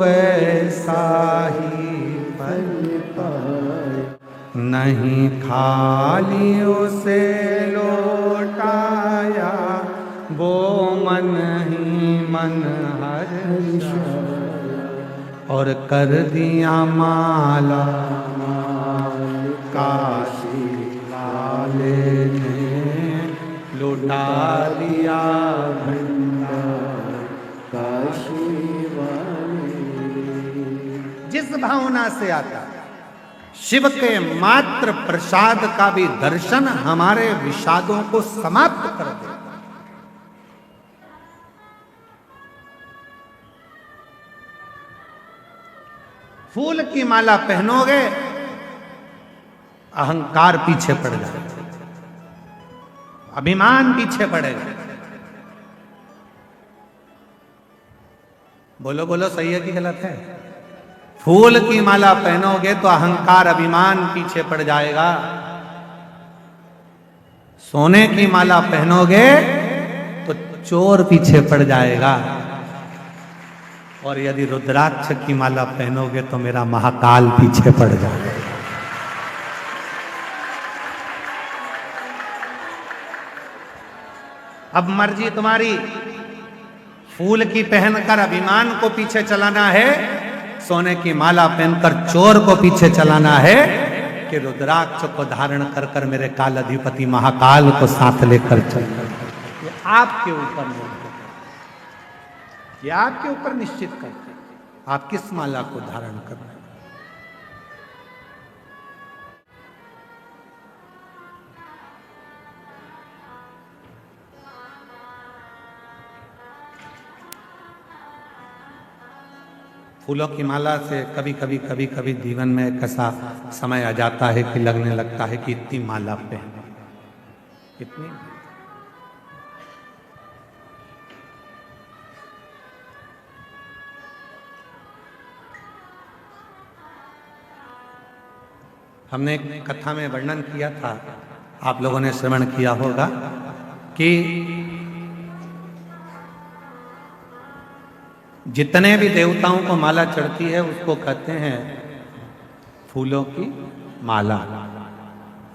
वैसा ही फल पाए, नहीं खाली उसे लौटाया वो मन ही मन हर्षाया। और कर दिया माला माल काशी वाले ने लुटा दिया भंडार काशी वाले। जिस भावना से आता शिव के मात्र प्रसाद का भी दर्शन हमारे विषादों को समाप्त कर दे। फूल की माला पहनोगे अहंकार पीछे पड़ जाएगा, अभिमान पीछे पड़ेगा। बोलो बोलो, सही है कि गलत है? फूल की माला पहनोगे तो अहंकार अभिमान पीछे पड़ जाएगा। सोने की माला पहनोगे तो चोर पीछे पड़ जाएगा। और यदि रुद्राक्ष की माला पहनोगे तो मेरा महाकाल पीछे पड़ जाएगा। अब मर्जी तुम्हारी, फूल की पहनकर अभिमान को पीछे चलाना है, सोने की माला पहनकर चोर को पीछे चलाना है, कि रुद्राक्ष को धारण कर कर मेरे काल अधिपति महाकाल को साथ लेकर चलना। ये आपके ऊपर निर्भर, ये आपके ऊपर निश्चित करते हैं आप किस माला को धारण करना है। फूलों की माला से कभी कभी जीवन में एक ऐसा समय आ जाता है कि लगने लगता है कि इतनी माला पहने, इतनी। हमने एक कथा में वर्णन किया था, आप लोगों ने श्रवण किया होगा, कि जितने भी देवताओं को माला चढ़ती है उसको कहते हैं फूलों की माला,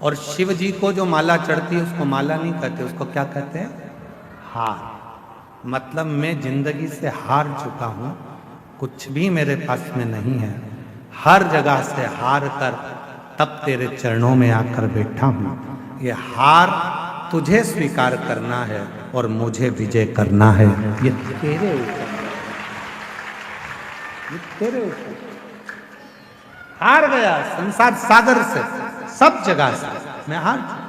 और शिव जी को जो माला चढ़ती है उसको माला नहीं कहते, उसको क्या कहते हैं? हार। मतलब मैं जिंदगी से हार चुका हूं, कुछ भी मेरे पास में नहीं है, हर जगह से हार कर तब तेरे चरणों में आकर बैठा हूं। ये हार तुझे स्वीकार करना है और मुझे विजय करना है। ये तेरे ऊपर, तेरे ऊपर। हार गया संसार सागर से, सब जगह से मैं हार चुका।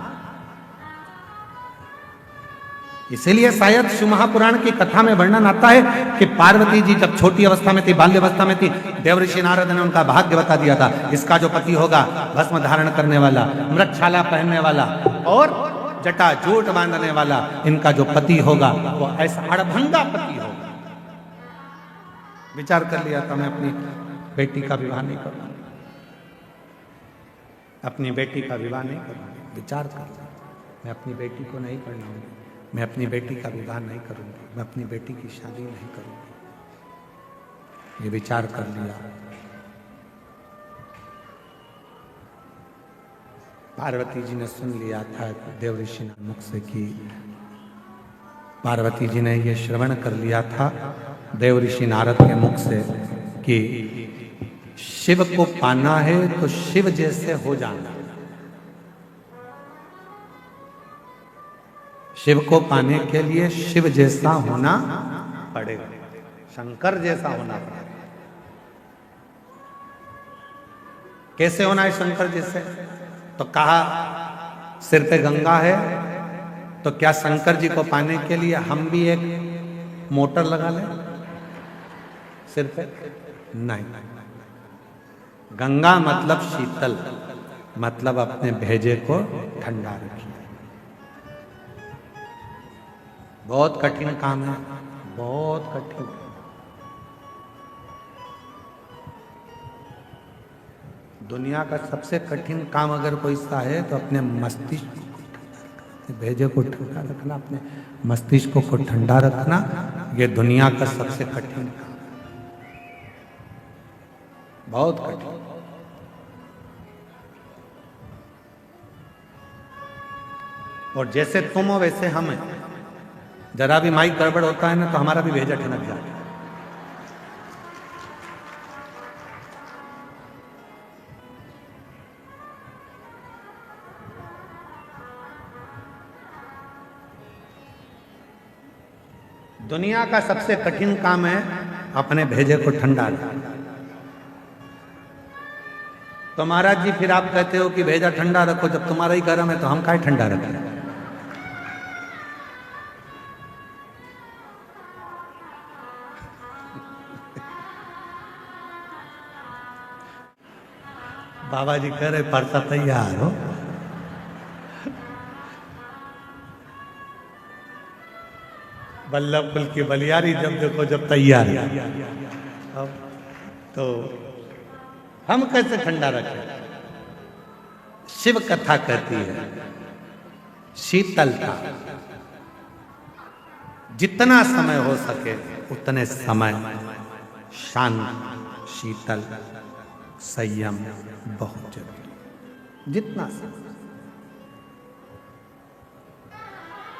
इसीलिए शायद शिव महापुराण की कथा में वर्णन आता है कि पार्वती जी जब छोटी अवस्था में थी, बाल्य अवस्था में थी, देवऋषि नारद ने उनका भाग्य बता दिया था। इसका जो पति होगा भस्म धारण करने वाला, मृगछाला पहनने वाला और जटा जूट बांधने वाला, इनका जो पति होगा वो ऐसा अड़भंगा पति होगा। विचार कर लिया था मैं अपनी बेटी का विवाह नहीं करूंगा, अपनी बेटी का विवाह नहीं करूंगा। विचार कर लिया, मैं अपनी बेटी को नहीं पढ़ाऊंगी, मैं अपनी बेटी का विवाह नहीं करूंगी, मैं अपनी बेटी की शादी नहीं करूंगी। ये विचार कर लिया। पार्वती जी ने सुन लिया था देवऋषि मुख से कि पार्वती जी ने ये श्रवण कर लिया था देवऋषि नारद के मुख से कि शिव को पाना है तो शिव जैसे हो जाना। शिव को पाने के लिए शिव जैसा होना पड़ेगा, शंकर जैसा होना पड़ेगा। कैसे होना है शंकर जैसे? तो कहा सिर पे गंगा है, तो क्या शंकर जी को पाने के लिए हम भी एक मोटर लगा लें सिर पे? नहीं। गंगा मतलब शीतल, मतलब अपने भेजे को ठंडा रखिए। बहुत कठिन काम है, बहुत कठिन। दुनिया का सबसे कठिन काम अगर कोई सा है तो अपने मस्तिष्क को, भेजे को ठंडा रखना, अपने मस्तिष्क को ठंडा रखना, ये दुनिया का सबसे कठिन काम, बहुत कठिन। और जैसे तुम हो वैसे हम हैं। जरा भी माइक गड़बड़ होता है ना तो हमारा भी भेजा ठनक जाता है। दुनिया का सबसे कठिन काम है अपने भेजे को ठंडा रखना। तो महाराज जी फिर आप कहते हो कि भेजा ठंडा रखो, जब तुम्हारा ही गर्म है तो हम काहे ठंडा रखें? बाबा जी कह रहे परसा तैयार हो। बल्लभपुर की बलियारी जब देखो जब तैयार है, अब तो हम कैसे ठंडा रखें? शिव कथा कहती है शीतलता, जितना समय हो सके उतने समय शांत शीतल संयम बहुत जरूरी। जितना समय,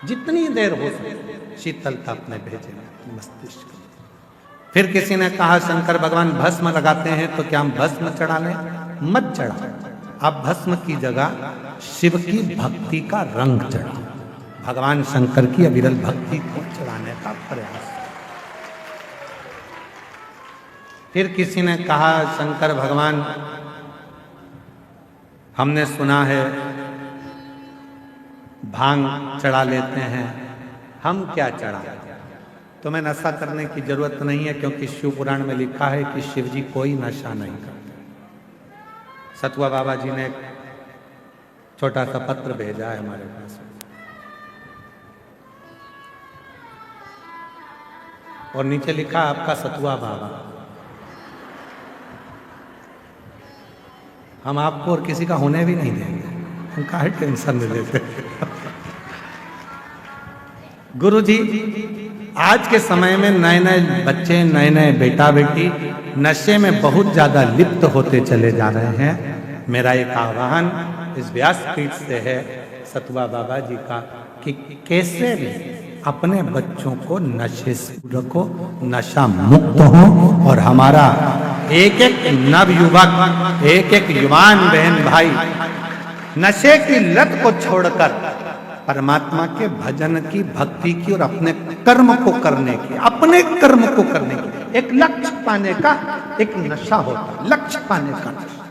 जितनी देर हो सके शीतलता अपने भेजे में मस्तिष्क। फिर किसी ने कहा शंकर भगवान भस्म लगाते हैं तो क्या हम भस्म चढ़ा लें? मत चढ़ा, आप भस्म की जगह शिव की भक्ति का रंग चढ़ा। भगवान शंकर की अविरल भक्ति को चढ़ाने का प्रयास। फिर किसी ने कहा शंकर भगवान हमने सुना है भांग चढ़ा लेते हैं, हम क्या चढ़ाएं? तुम्हें नशा करने की जरूरत नहीं है, क्योंकि शिव पुराण में लिखा है कि शिव जी कोई नशा नहीं करते। सतुआ बाबा जी ने एक छोटा सा पत्र भेजा है हमारे पास, और नीचे लिखा आपका सतुआ बाबा। हम आपको और किसी का होने भी नहीं देंगे, हम काहे टेंशन में लेते। गुरु जी आज के समय में नए नए बच्चे, नए नए बेटा बेटी नशे में बहुत ज्यादा लिप्त होते चले जा रहे हैं। मेरा एक आह्वान इस व्यासपीठ से है सतुआ बाबा जी का कि कैसे भी अपने बच्चों को नशे से रखो, नशा मुक्त हो, और हमारा एक एक नवयुवक, एक एक युवान बहन भाई नशे की लत को छोड़कर परमात्मा के भजन की, भक्ति की और अपने कर्म को करने की, अपने कर्म को करने की, एक लक्ष्य पाने का एक नशा होता है, लक्ष्य पाने का नशा।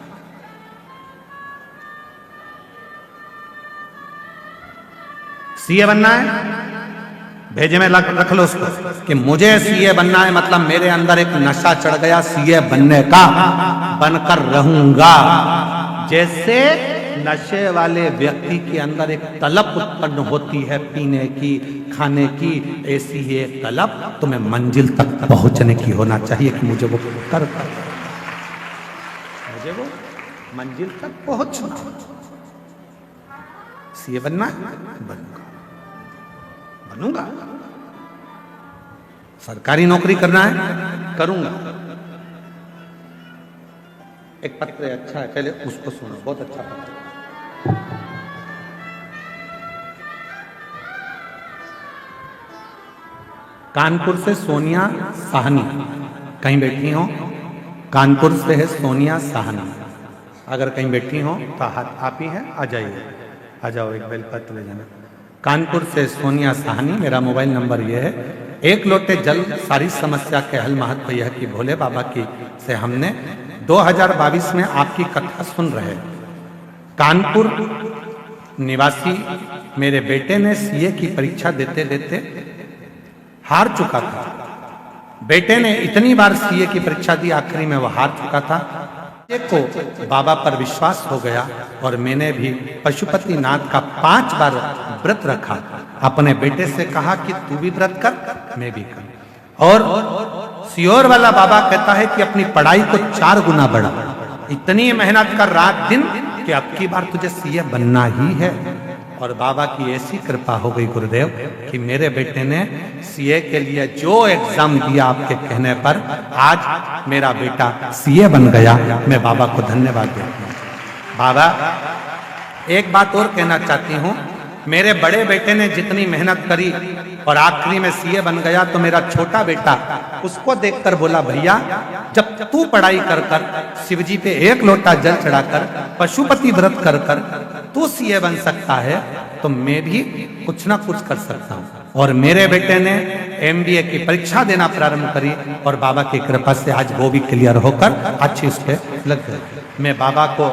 सीए बनना है, भेजे में रख लो उसको कि मुझे सीए बनना है, मतलब मेरे अंदर एक नशा चढ़ गया सीए बनने का, बनकर रहूंगा। जैसे नशे वाले व्यक्ति के अंदर एक तलब उत्पन्न होती है पीने की, खाने की, ऐसी ही एक तलब तुम्हें मंजिल तक पहुंचने की होना चाहिए कि मुझे वो कर, मुझे वो मंजिल तक पहुंचना। सीए बनना है, बनूंगा। सरकारी नौकरी करना है, करूंगा। एक पत्र अच्छा है, पहले उसको सुनो, बहुत अच्छा पत्र। कानपुर से सोनिया साहनी, कहीं बैठी हो, कानपुर से है सोनिया साहनी, अगर कहीं बैठी हो तो आप ही हैं, आ जाइए, आ जाओ, एक बेलपत्र ले जाना। कानपुर से सोनिया साहनी, मेरा मोबाइल नंबर ये है। एक लोटे जल सारी समस्या के हल, महत्व यह कि भोले बाबा की से हमने 2022 में आपकी कथा सुन रहे। कानपुर निवासी मेरे बेटे ने सीए की परीक्षा देते देते हार चुका था। बेटे ने इतनी बार सीए की परीक्षा दी, आखिरी में वो हार चुका था। को बाबा पर विश्वास हो गया और मैंने भी पशुपति नाथ का 5 बार व्रत रखा। अपने बेटे से कहा कि तू भी व्रत कर, मैं भी कर। और सियोर वाला बाबा कहता है कि अपनी पढ़ाई को 4 गुना बढ़ा। इतनी मेहनत कर रात दिन कि अब की बार तुझे सीए बनना ही है। और बाबा की ऐसी कृपा हो गई गुरुदेव कि मेरे बेटे ने सीए के लिए जो एग्जाम दिया आपके कहने पर, आज मेरा बेटा सीए बन गया। मैं बाबा को धन्यवाद देता हूँ। बाबा एक बात और कहना चाहती हूँ, मेरे बड़े बेटे ने जितनी मेहनत करी और आखिरी में सीए बन गया, तो मेरा छोटा बेटा उसको देखकर बोला, भैया जब तू पढ़ाई कर कर, शिवजी पे 1 लोटा जल चढ़ाकर, पशुपति व्रत कर कर तू सीए बन सकता है, तो मैं भी कुछ ना कुछ कर सकता हूँ। और मेरे बेटे ने MBA की परीक्षा देना प्रारंभ करी और बाबा की कृपा से आज वो भी क्लियर होकर अच्छी उस पे लग गए। मैं बाबा को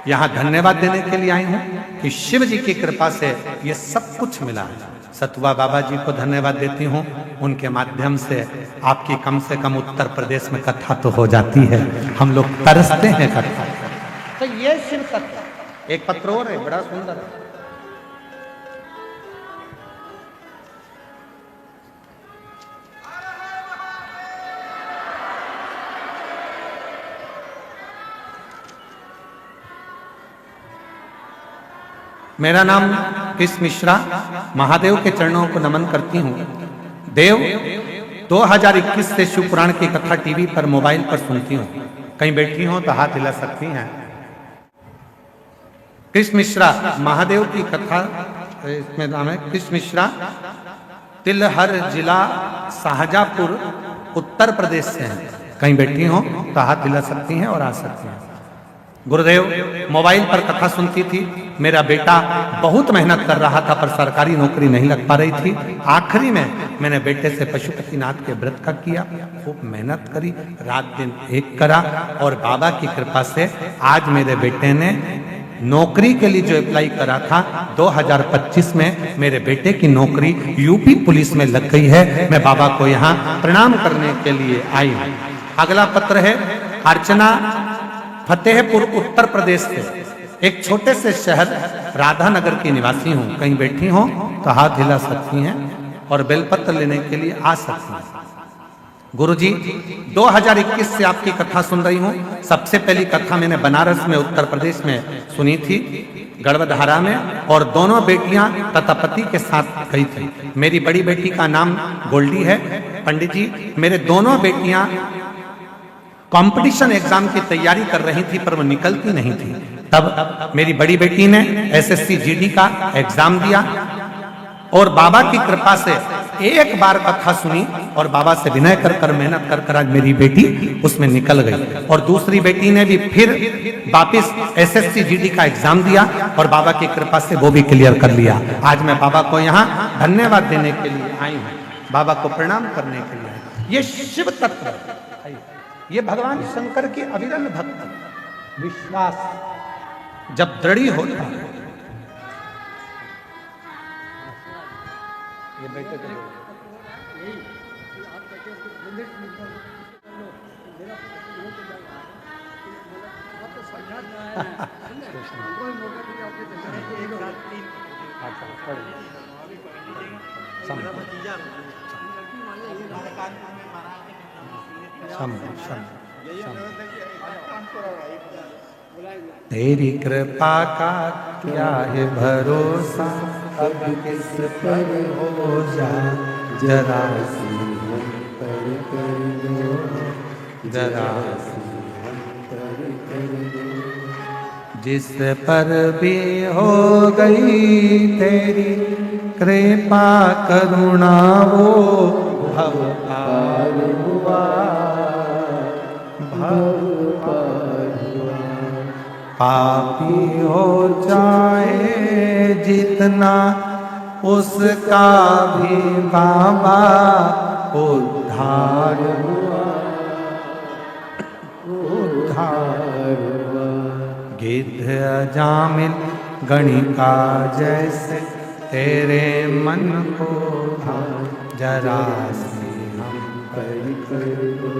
यहाँ धन्यवाद देने के लिए आई हूँ कि शिव जी की कृपा से ये सब कुछ मिला है। सतुआ बाबा जी को धन्यवाद देती हूँ, उनके माध्यम से आपकी कम से कम उत्तर प्रदेश में कथा तो हो जाती है, हम लोग तरसते हैं कथा। तो ये शिव तत्व। एक पत्र और है बड़ा सुंदर है। मेरा नाम कृष्ण मिश्रा, महादेव के चरणों को नमन करती हूँ। देव 2021 से शिव पुराण की कथा टीवी पर मोबाइल पर सुनती हूँ। कहीं बैठी हो तो हाथ हिला सकती हैं। कृष्ण मिश्रा महादेव की कथा, इसमें नाम है कृष्ण मिश्रा, तिलहर जिला शाहजहांपुर उत्तर प्रदेश से हैं। कहीं बैठी हो तो हाथ हिला सकती हैं और आ सकती हैं। गुरुदेव मोबाइल पर कथा सुनती थी। मेरा बेटा बहुत मेहनत कर रहा था पर सरकारी नौकरी नहीं लग पा रही थी। आखिरी में मैंने बेटे से पशुपतिनाथ के व्रत का किया, खूब मेहनत करी, रात दिन एक करा और बाबा की कृपा से आज मेरे बेटे ने नौकरी के लिए जो अप्लाई करा था 2025 में मेरे बेटे की नौकरी यूपी पुलिस में लग गई है। मैं बाबा को यहाँ प्रणाम करने के लिए आई हूँ। अगला पत्र है अर्चना, फतेहपुर उत्तर प्रदेश से, एक छोटे से शहर राधानगर की निवासी हूँ। कहीं बैठी हो तो हाथ हिला सकती हैं और बेलपत्र लेने के लिए आ सकती हैं। गुरुजी 2021 से आपकी कथा सुन रही हूँ। सबसे पहली कथा मैंने बनारस में उत्तर प्रदेश में सुनी थी, गढ़वधारा में, और दोनों बेटियां तथा पति के साथ गई थी। मेरी बड़ी बेटी का नाम गोल्डी है। पंडित जी मेरे दोनों बेटियां कंपटीशन एग्जाम की तैयारी कर रही थी पर वो निकलती नहीं थी। तब मेरी बड़ी बेटी ने SSC GD का एग्जाम दिया और बाबा की कृपा से एक बार कथा सुनी और बाबा से विनय कर मेहनत कर आज मेरी बेटी उसमें निकल गई। और दूसरी बेटी ने भी फिर वापिस SSC GD का एग्जाम दिया और बाबा की कृपा से वो भी क्लियर कर लिया। आज मैं बाबा को यहाँ धन्यवाद देने के लिए आई हूँ, बाबा को प्रणाम करने के लिए। ये शिव तत्व, ये भगवान शंकर की अविरल भक्ति, विश्वास जब दृढ़ होता है। ये बैठे तो तेरी कृपा का क्या है भरोसा, अब किस पर हो जा जरा सी हम पर कर दो, जरा सी हम पर कर दो। जिस पर भी हो गई तेरी कृपा करुणा वो भव पार हुआ, भव पार हुआ। पापी हो जाए जितना उसका भी बाबा उद्धार हुआ, उद्धार हुआ। गिद्ध अजामिल गणिका जैसे तेरे मन को जरा सी हम पर कर दो,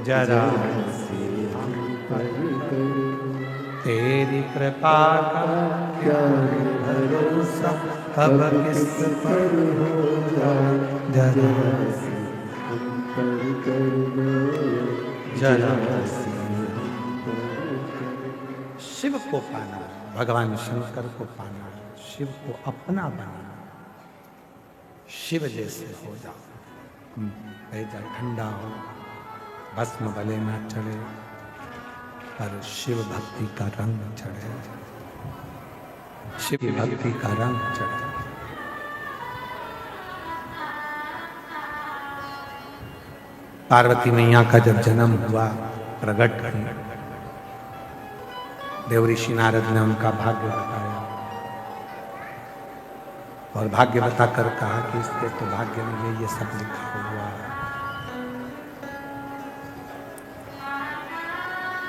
जरा सी हम पर कर दो। तेरी कृपा का क्या भरोसा, अब किस पर हो जाए जरा सी हम पर कर दो, जरा सी हम पर कर दो। शिव को पाना, भगवान शंकर को पाना, शिव को अपना बनाना। शिव जैसे हो जाओ, भेजा ठंडा हो, भस्म भले ना चढ़े पर शिव भक्ति का रंग चढ़े, शिव भक्ति का रंग चढ़े। पार्वती मैया का जब जन्म हुआ, प्रकट हुई, देव ऋषि नारद ने उनका भाग्य बताया। और भाग्य बताकर कहा कि इसके तो भाग्य में ये सब लिखा हुआ है।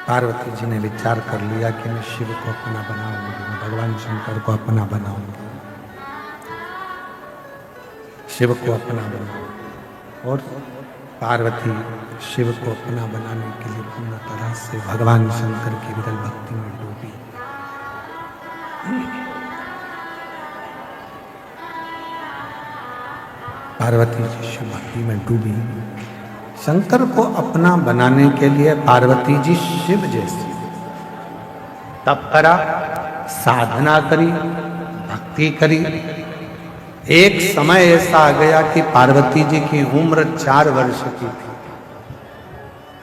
पार्वती जी ने विचार कर लिया कि मैं शिव को अपना बनाऊंगी, मैं भगवान शंकर को अपना बनाऊंगी, शिव को अपना बनाऊंगी। और पार्वती शिव को अपना बनाने के लिए पूर्ण तरह से भगवान शंकर की विरल भक्ति में डूबी। पार्वती जी शिव भक्ति में डूबी। शंकर को अपना बनाने के लिए पार्वती जी शिव जैसी तप करा, साधना करी, भक्ति करी। एक समय ऐसा आ गया कि पार्वती जी की उम्र 4 वर्ष की थी।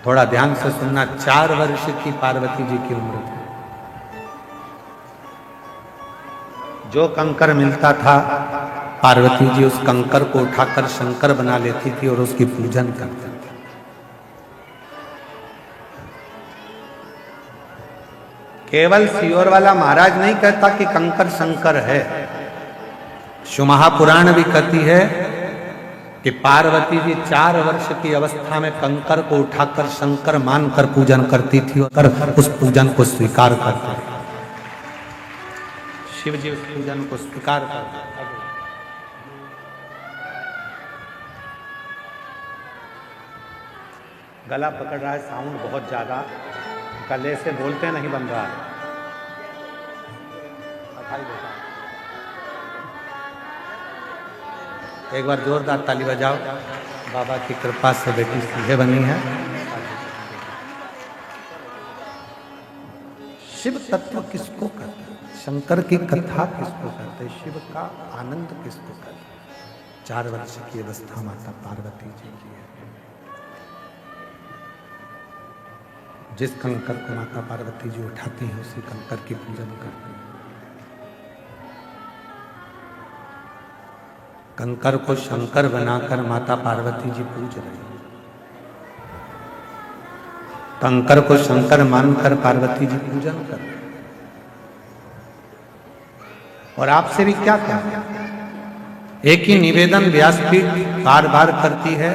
थोड़ा ध्यान से सुनना, 4 वर्ष की पार्वती जी की उम्र थी। जो कंकर मिलता था पार्वती जी उस कंकर को उठाकर शंकर बना लेती थी और उसकी पूजन करती थी। केवल सियोर वाला महाराज नहीं कहता कि कंकर शंकर है। शिव महापुराण भी कहती है कि पार्वती जी 4 वर्ष की अवस्था में कंकर को उठाकर शंकर मानकर पूजन करती थी और उस पूजन को स्वीकार करते थे। शिव जी उस पूजन को स्वीकार करते। गला पकड़ रहा है, साउंड बहुत ज्यादा, गले से बोलते नहीं बन रहा है। एक बार जोरदार ताली बजाओ। बाबा की कृपा से बेटी सीधे बनी है। शिव तत्व किसको कहते हैं? शंकर की कथा किसको कहते हैं? शिव का आनंद किसको कहते हैं? 4 वर्ष की अवस्था माता पार्वती जी की है। जिस कंकर को माता पार्वती जी उठाती हैं उसी कंकर की पूजन करती हैं। कंकर को शंकर बनाकर माता पार्वती जी पूज रही हैं। कंकर को शंकर मानकर पार्वती जी पूजन कर रही हैं। और आपसे भी क्या कहना, एक ही निवेदन व्यासपीठ बार बार करती है।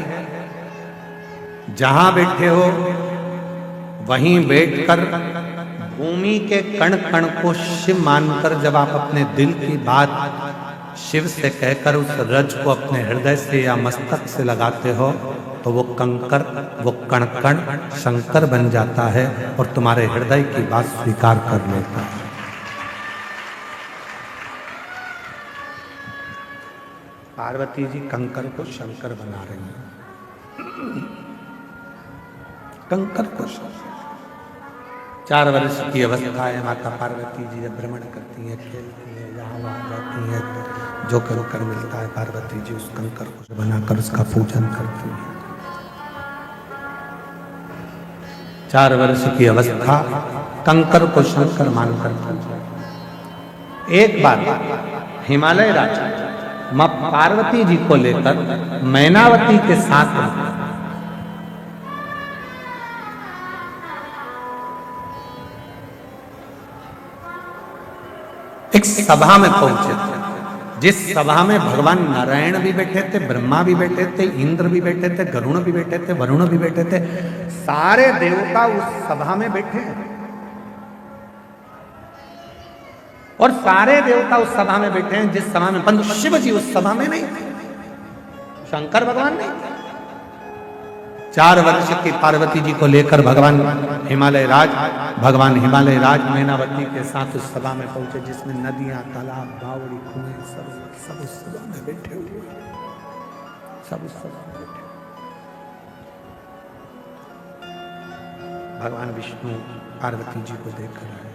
जहां बैठे हो वहीं बैठकर भूमि के कण कण को शिव मानकर जब आप अपने दिल की बात शिव से कहकर उस रज को अपने हृदय से या मस्तक से लगाते हो तो वो कंकर, वो कण कण शंकर बन जाता है और तुम्हारे हृदय की बात स्वीकार कर लेता है। पार्वती जी कंकर को शंकर बना रही हैं। कंकर को शंकर। 4 वर्ष की अवस्था है। माता पार्वती जी जब भ्रमण करती हैं, खेलती हैं, यहाँ वहाँ जाती हैं, जो कंकर मिलता है पार्वती जी उस कंकर को बनाकर उसका पूजन करती हैं। 4 वर्ष की अवस्था, कंकर को शंकर मानकर पूजा। एक बार हिमालय राजा मां पार्वती जी को लेकर मैनावती के साथ एक सभा में पहुंचे थे। जिस सभा में भगवान नारायण भी बैठे थे, ब्रह्मा भी बैठे थे, इंद्र भी बैठे थे, गरुण भी बैठे थे, वरुण भी बैठे थे। सारे देवता उस सभा में बैठे हैं और सारे देवता उस सभा में बैठे हैं जिस सभा में, परंतु शिव जी उस सभा में नहीं थे, शंकर भगवान नहीं थे। 4 वर्ष की पार्वती जी को लेकर भगवान हिमालय राज मैनावती के साथ उस सभा में पहुंचे जिसमें नदियां, तालाब, बावड़ी, कुएं सब उस सभा में बैठे हुए, सब उस सभा में बैठे। भगवान विष्णु पार्वती जी को देख रहा है,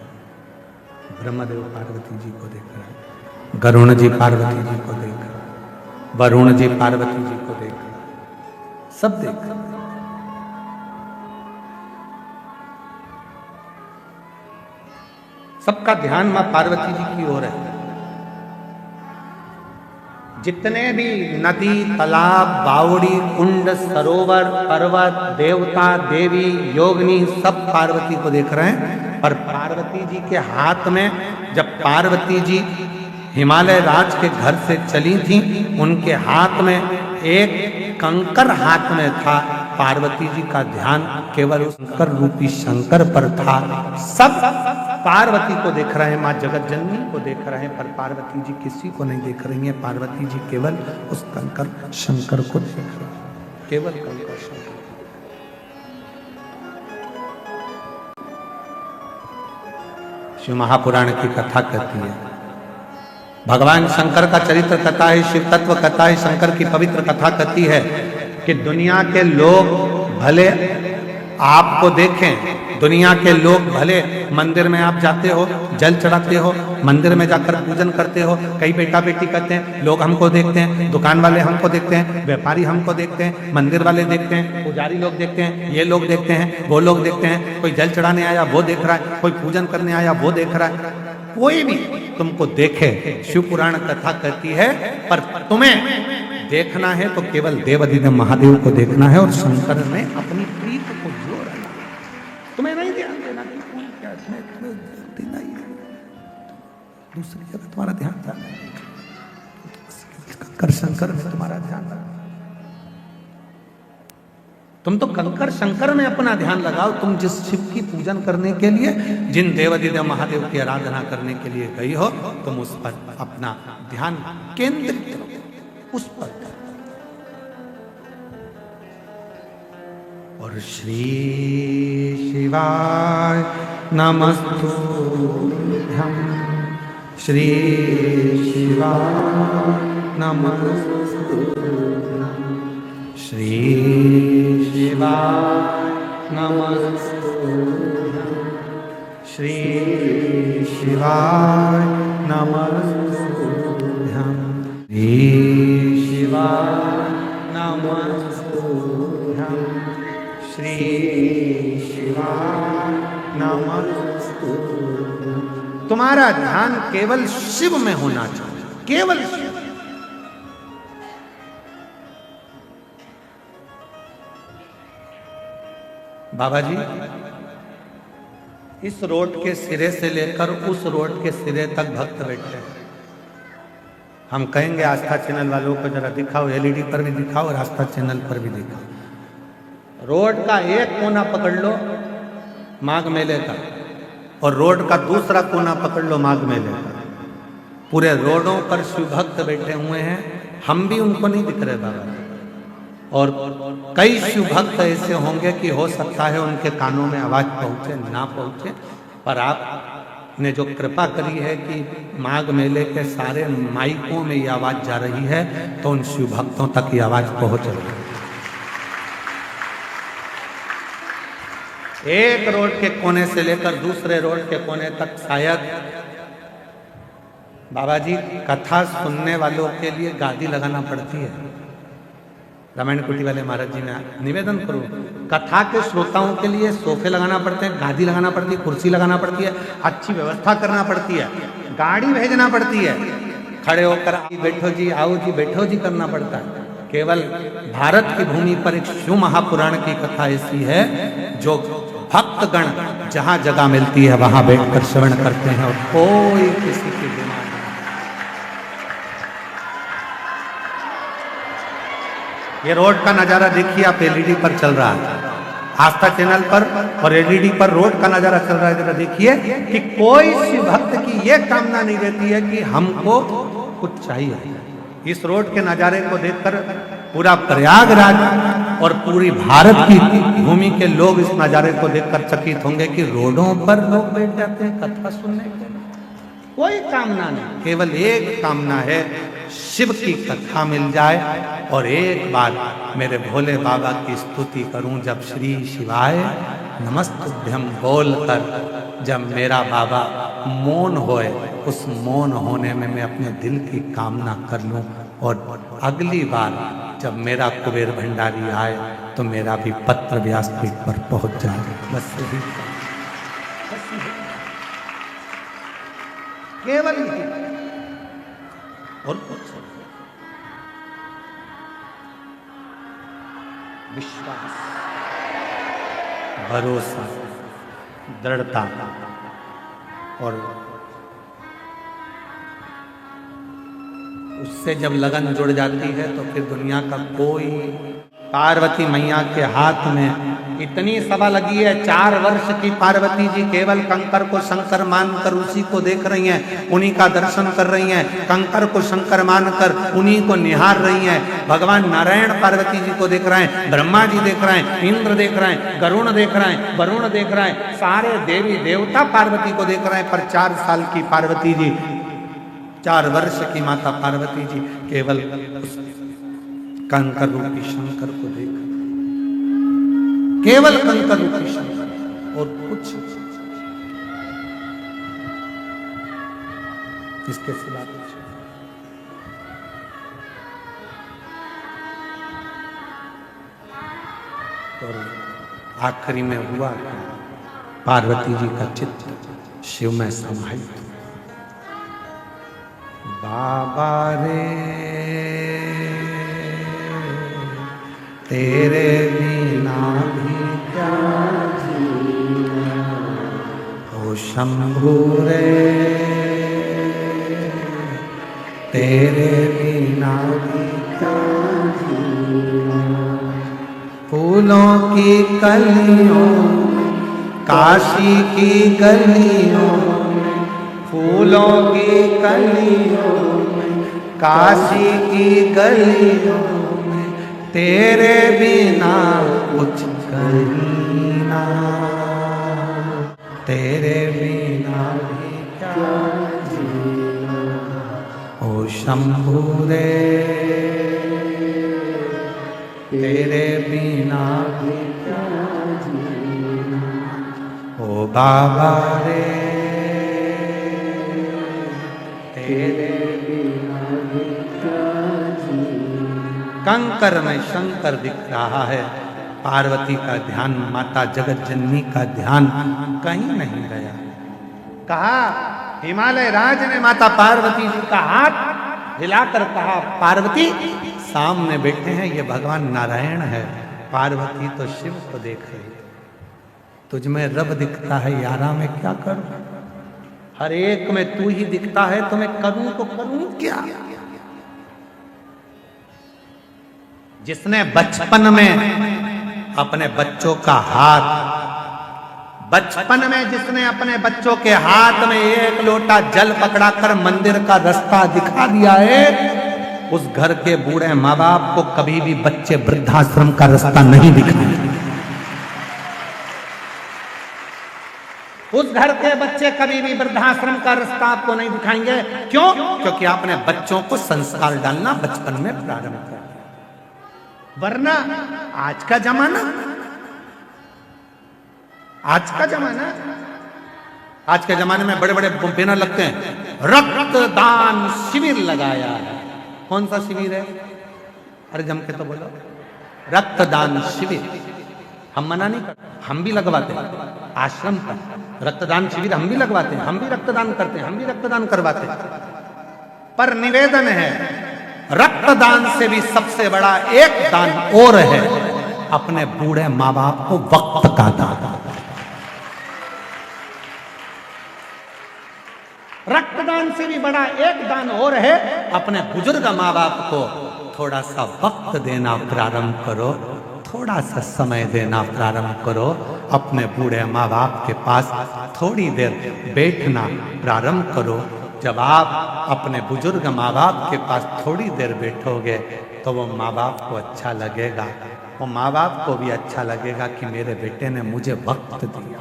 ब्रह्मदेव पार्वती जी को देख रहा है, गरुण जी पार्वती जी को देख रहा है, वरुण जी पार्वती जी को देख रहा है, सब देख रहे हैं। सबका ध्यान मां पार्वती जी की ओर है। जितने भी नदी, तालाब, बावड़ी, कुंड, सरोवर, पर्वत, देवता, देवी, योगिनी सब पार्वती को देख रहे हैं। पर पार्वती जी के हाथ में जब पार्वती जी हिमालय राज के घर से चली थी, उनके हाथ में एक कंकर हाथ में था। पार्वती जी का ध्यान केवल उस कंकर रूपी शंकर पर था। सब पार्वती को देख रहे हैं, माँ जगत जननी को देख रहे हैं, पर पार्वती जी किसी को नहीं देख रही हैं। पार्वती जी केवल उस कंकर शंकर को देख रहे हैं, केवल कंकर शंकर। शिव महापुराण की कथा कहती है, भगवान शंकर का चरित्र कथा है, शिव तत्व कथा है, शंकर की पवित्र कथा कहती है कि दुनिया के लोग भले आपको देखें, दुनिया के लोग भले मंदिर में आप जाते हो, जल चढ़ाते हो, मंदिर में जाकर पूजन करते हो, कई बेटा बेटी कहते हैं, लोग हमको देखते हैं, दुकान वाले हमको देखते हैं, व्यापारी हमको देखते हैं, मंदिर वाले देखते हैं, पुजारी लोग देखते हैं, ये लोग देखते हैं, वो लोग देखते हैं, कोई जल चढ़ाने आया वो देख रहा है, कोई पूजन करने आया वो देख रहा है, कोई भी तुमको देखे। शिव पुराण कथा कहती है, पर तुम्हें देखना है तो केवल देवाधिदेव महादेव को देखना है और शंकर में अपनी प्रीत को जोड़ रखना। तुम्हें नहीं ध्यान देना कि कौन क्या देना ही है, दूसरी जगह तुम्हारा ध्यान जाना है, कंकर शंकर में तुम्हारा ध्यान लगा। तुम तो कंकर शंकर में अपना ध्यान लगाओ। तुम जिस शिव की पूजन करने के लिए, जिन देवाधिदेव महादेव की आराधना करने के लिए गई हो, तुम उस पर अपना ध्यान केंद्रित करो, उस पर। और श्री शिवाय नमस्तुभ्यं, श्री शिवाय नमस्तुभ्यं, श्री शिवाय नमस्तुभ्यं, श्री शिवाय नमस्तुभ्यं, श्री शिवाय नमस्तुभ्यं, श्री शिवाय नमस्तुभ्यं। तुम्हारा ध्यान केवल शिव में होना चाहिए, केवल शिव। बाबा जी, इस रोड के सिरे से लेकर उस रोड के सिरे तक भक्त बैठे हैं। हम कहेंगे आस्था चैनल वालों को जरा दिखाओ, एलईडी पर भी दिखाओ और आस्था चैनल पर भी दिखाओ। रोड का एक कोना पकड़ लो माघ मेले का, और रोड का दूसरा कोना पकड़ लो माघ मेले का। पूरे रोडों पर शिव भक्त बैठे हुए हैं, हम भी उनको नहीं दिख रहे बाबा। और कई शिव भक्त ऐसे होंगे कि हो सकता है उनके कानों में आवाज पहुंचे ना पहुंचे, पर आपने जो कृपा करी है कि माघ मेले के सारे माइकों में ये आवाज जा रही है, तो उन शिव भक्तों तक ये आवाज पहुंच रही है। एक रोड के कोने से लेकर दूसरे रोड के कोने तक शायद बाबा जी कथा सुनने वालों के लिए गादी लगाना पड़ती है। रामायण कुटी वाले महाराज जी ने निवेदन करूं, कथा के श्रोताओं के लिए सोफे लगाना पड़ते हैं, गादी लगाना पड़ती है, कुर्सी लगाना पड़ती है, अच्छी व्यवस्था करना पड़ती है, गाड़ी भेजना पड़ती है, खड़े होकर बैठो जी, आओ जी, बैठो जी करना पड़ता है। केवल भारत की भूमि पर एक शिव महापुराण की कथा ऐसी है जो भक्तगण जहां जगह मिलती है वहां बैठकर श्रवण करते हैं और कोई किसी की बिना। ये रोड का नजारा देखिए आप, एलईडी पर चल रहा है, आस्था चैनल पर और एलईडी पर रोड का नजारा चल रहा है। जरा देखिए कि कोई शिव भक्त की ये कामना नहीं रहती है कि हमको कुछ चाहिए। इस रोड के नजारे को देखकर पूरा प्रयागराज और पूरी भारत की भूमि के लोग इस नजारे को देखकर चकित होंगे कि रोडों पर लोग बैठ जाते हैं कथा सुनने के। कोई कामना नहीं, केवल एक कामना है, शिव की कथा मिल जाए और एक बार मेरे भोले बाबा की स्तुति करूं। जब श्री शिवाय नमस्तुभ्यं बोलकर जब मेरा बाबा मौन होए, उस मौन होने में मैं अपने दिल की कामना कर लूं और अगली बार जब मेरा कुबेर भंडारी आए तो मेरा भी पत्र व्यासपीठ पर पहुंच जाए। बस यही केवल यही और कुछ विश्वास, भरोसा, दृढ़ता और उससे जब लगन जुड़ जाती है तो फिर दुनिया का कोई। पार्वती मैया के हाथ में इतनी सभा लगी है, 4 वर्ष की पार्वती जी केवल कंकर को शंकर मानकर उसी को देख रही हैं, उन्हीं का दर्शन कर रही हैं, कंकर को शंकर मानकर उन्हीं को निहार रही हैं। भगवान नारायण पार्वती जी को देख रहे हैं, ब्रह्मा जी देख रहे हैं, इंद्र देख रहे हैं, गरुण देख रहे हैं, वरुण देख रहे हैं, सारे देवी देवता पार्वती को देख रहे हैं। पर 4 साल की पार्वती जी, 4 वर्ष की माता पार्वती जी केवल उस कंकर रूपी शंकर को देख, केवल कंकर रूपी शंकर और कुछ इसके सिवा कुछ। और आखिरी में हुआ कि पार्वती जी का चित्त शिव में समाहित। बाबा रे तेरे बिना भी क्या जीना, ओ शंभू रे तेरे बिना भी क्या जीना। फूलों की कलियों काशी की गलियों, फूलों की कलियों काशी की गलियों, तेरे बिना कुछ कहीं ना, तेरे बिना भी क्या जीना, ओ शंभू रे तेरे बिना भी क्या जीना, ओ बाबा रे तेरे बिना भी क्या जीना। कंकर में शंकर दिख रहा है, पार्वती का ध्यान, माता जगत जननी का ध्यान कहीं नहीं गया। कहा हिमालय राज ने माता पार्वती जी का हाथ हिलाकर कहा, पार्वती सामने बैठे हैं ये भगवान नारायण है। पार्वती तो शिव को देख रही, तुझ में रब दिखता है यारा, मैं क्या करूं, हर एक में तू ही दिखता है, तो मैं करूं तो करूं क्या। जिसने बचपन में अपने बच्चों का हाथ, बचपन में जिसने अपने बच्चों के हाथ में 1 लोटा जल पकड़ाकर मंदिर का रास्ता दिखा दिया है, उस घर के बूढ़े माँ बाप को कभी भी बच्चे वृद्धाश्रम का रास्ता नहीं दिखाएंगे। उस घर के बच्चे कभी भी वृद्धाश्रम का रास्ता आपको नहीं दिखाएंगे। क्यों? क्योंकि आपने बच्चों को संस्कार डालना बचपन में प्रारंभ कर, वरना आज का जमाना, आज के जमाने में बड़े बड़े बैनर लगते हैं, रक्तदान शिविर लगाया है। कौन सा शिविर है? अरे जम के तो बोलो, रक्तदान शिविर। हम मना नहीं करते, हम भी लगवाते हैं आश्रम पर रक्तदान शिविर, हम भी लगवाते हैं, हम भी रक्तदान करते हैं, हम भी रक्तदान करवाते हैं। पर निवेदन है, रक्तदान से भी सबसे बड़ा एक दान और है, अपने बूढ़े माँ बाप को वक्त का दान। रक्तदान से भी बड़ा एक दान और है, अपने बुजुर्ग माँ बाप को थोड़ा सा वक्त देना प्रारंभ करो, थोड़ा सा समय देना प्रारंभ करो। अपने बूढ़े माँ बाप के पास थोड़ी देर बैठना प्रारंभ करो। जब आप अपने बुजुर्ग माँ बाप के पास थोड़ी देर बैठोगे तो वो माँ बाप को अच्छा लगेगा, वो माँ बाप को भी अच्छा लगेगा कि मेरे बेटे ने मुझे वक्त दिया।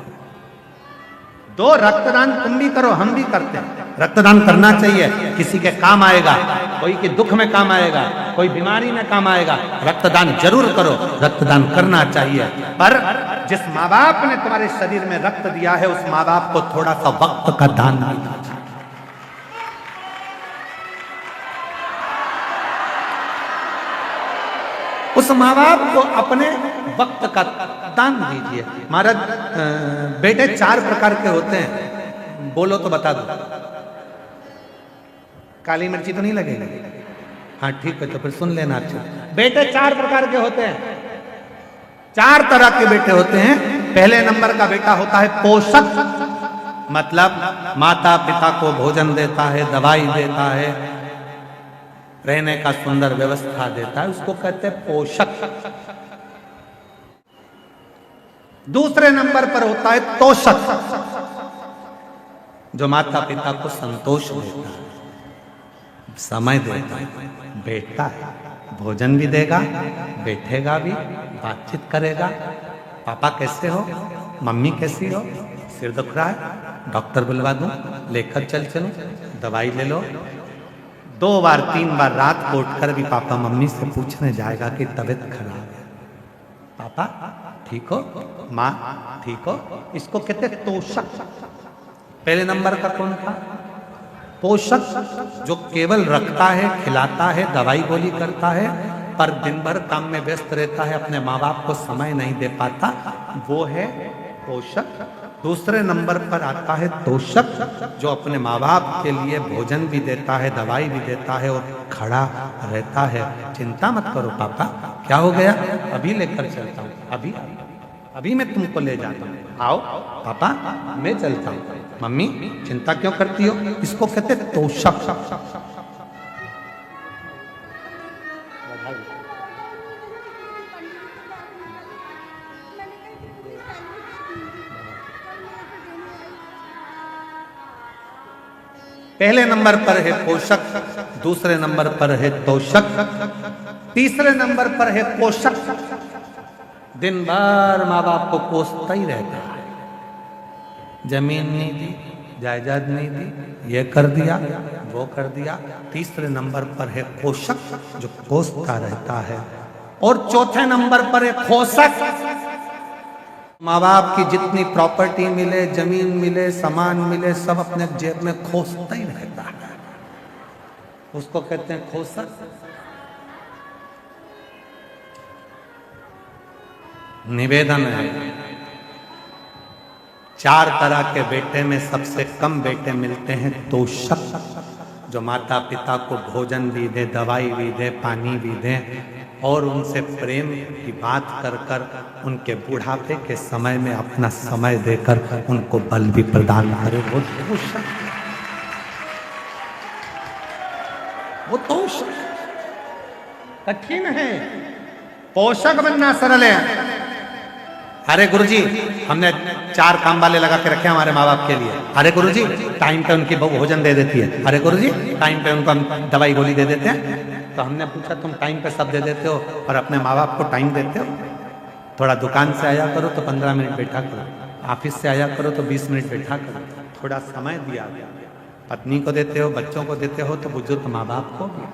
दो रक्तदान तुम भी करो, हम भी करते हैं। रक्तदान करना चाहिए, किसी के काम आएगा, कोई के दुख में काम आएगा, कोई बीमारी में काम आएगा। रक्तदान जरूर करो, रक्तदान करना चाहिए। पर जिस माँ बाप ने तुम्हारे शरीर में रक्त दिया है, उस माँ बाप को थोड़ा सा वक्त का दान देना चाहिए। उस माँ बाप को अपने वक्त का दान दीजिए। महाराज बेटे 4 प्रकार के होते हैं, बोलो तो बता दो। काली मिर्ची तो नहीं लगेगी? हाँ ठीक है, तो फिर सुन लेना। अच्छा, बेटे 4 प्रकार के होते हैं, 4 तरह के बेटे होते हैं। पहले नंबर का बेटा होता है पोषक, मतलब माता पिता को भोजन देता है, दवाई देता है, रहने का सुंदर व्यवस्था देता है, उसको कहते हैं पोषक। दूसरे नंबर पर होता है तोषक, जो माता पिता को संतोष देता है, समय देता है, बैठता है, भोजन भी देगा, बैठेगा भी, बातचीत करेगा। पापा कैसे हो, मम्मी कैसी हो, सिर दुख रहा है, डॉक्टर बुलवा दूं, लेकर चलूं, दवाई ले लो। 2 बार 3 बार रात को उठकर भी पापा मम्मी से पूछने जाएगा कि तबीयत खराब है, पापा ठीक हो, माँ ठीक हो। इसको कहते हैं तोषक। पहले नंबर का कौन था? पोषक, जो केवल रखता है, खिलाता है, दवाई गोली करता है, पर दिन भर काम में व्यस्त रहता है, अपने माँ बाप को समय नहीं दे पाता, वो है पोषक। दूसरे नंबर पर आता है तोषक, जो अपने माँ बाप के लिए भोजन भी देता है, दवाई भी देता है और खड़ा रहता है। चिंता मत करो पापा, क्या हो गया, अभी लेकर चलता हूँ, अभी मैं तुमको ले जाता हूँ, आओ पापा मैं चलता हूँ। मम्मी चिंता क्यों करती हो? इसको कहते तोषक। पहले नंबर पर है पोषक, दूसरे नंबर पर है तोषक, तीसरे नंबर पर है पोषक। दिन भर माँ बाप को कोसता ही रहता है, जमीन नहीं दी, जायदाद नहीं दी, ये कर दिया, वो कर दिया। तीसरे नंबर पर है पोषक, जो कोसता रहता है। और चौथे नंबर पर है पोषक। माँ बाप की जितनी प्रॉपर्टी मिले, जमीन मिले, सामान मिले, सब अपने जेब में खोसता ही रहता है, उसको कहते हैं खोसक। निवेदन है, 4 तरह के बेटे में सबसे कम बेटे मिलते हैं तोषक, जो माता पिता को भोजन भी दे, दवाई भी दे, पानी भी दे और उनसे प्रेम की बात कर कर उनके बुढ़ापे के समय में अपना समय देकर उनको बल भी प्रदान करे। वो तोषक कठिन है, पोषक बनना सरल है। अरे गुरुजी हमने 4 काम वाले लगा के रखे हमारे माँ बाप के लिए। अरे गुरुजी टाइम पे उनकी भोजन दे देती है। अरे गुरुजी टाइम पे उनको हम दवाई गोली दे देते हैं। तो हमने पूछा तुम टाइम पे सब दे देते हो और अपने माँ बाप को टाइम देते हो? थोड़ा दुकान से आया करो तो 15 मिनट बैठा करो, ऑफिस से आया करो तो 20 मिनट बैठा करो, थोड़ा समय दिया। पत्नी को देते हो, बच्चों को देते हो, तो बुजुर्ग माँ बाप को भी।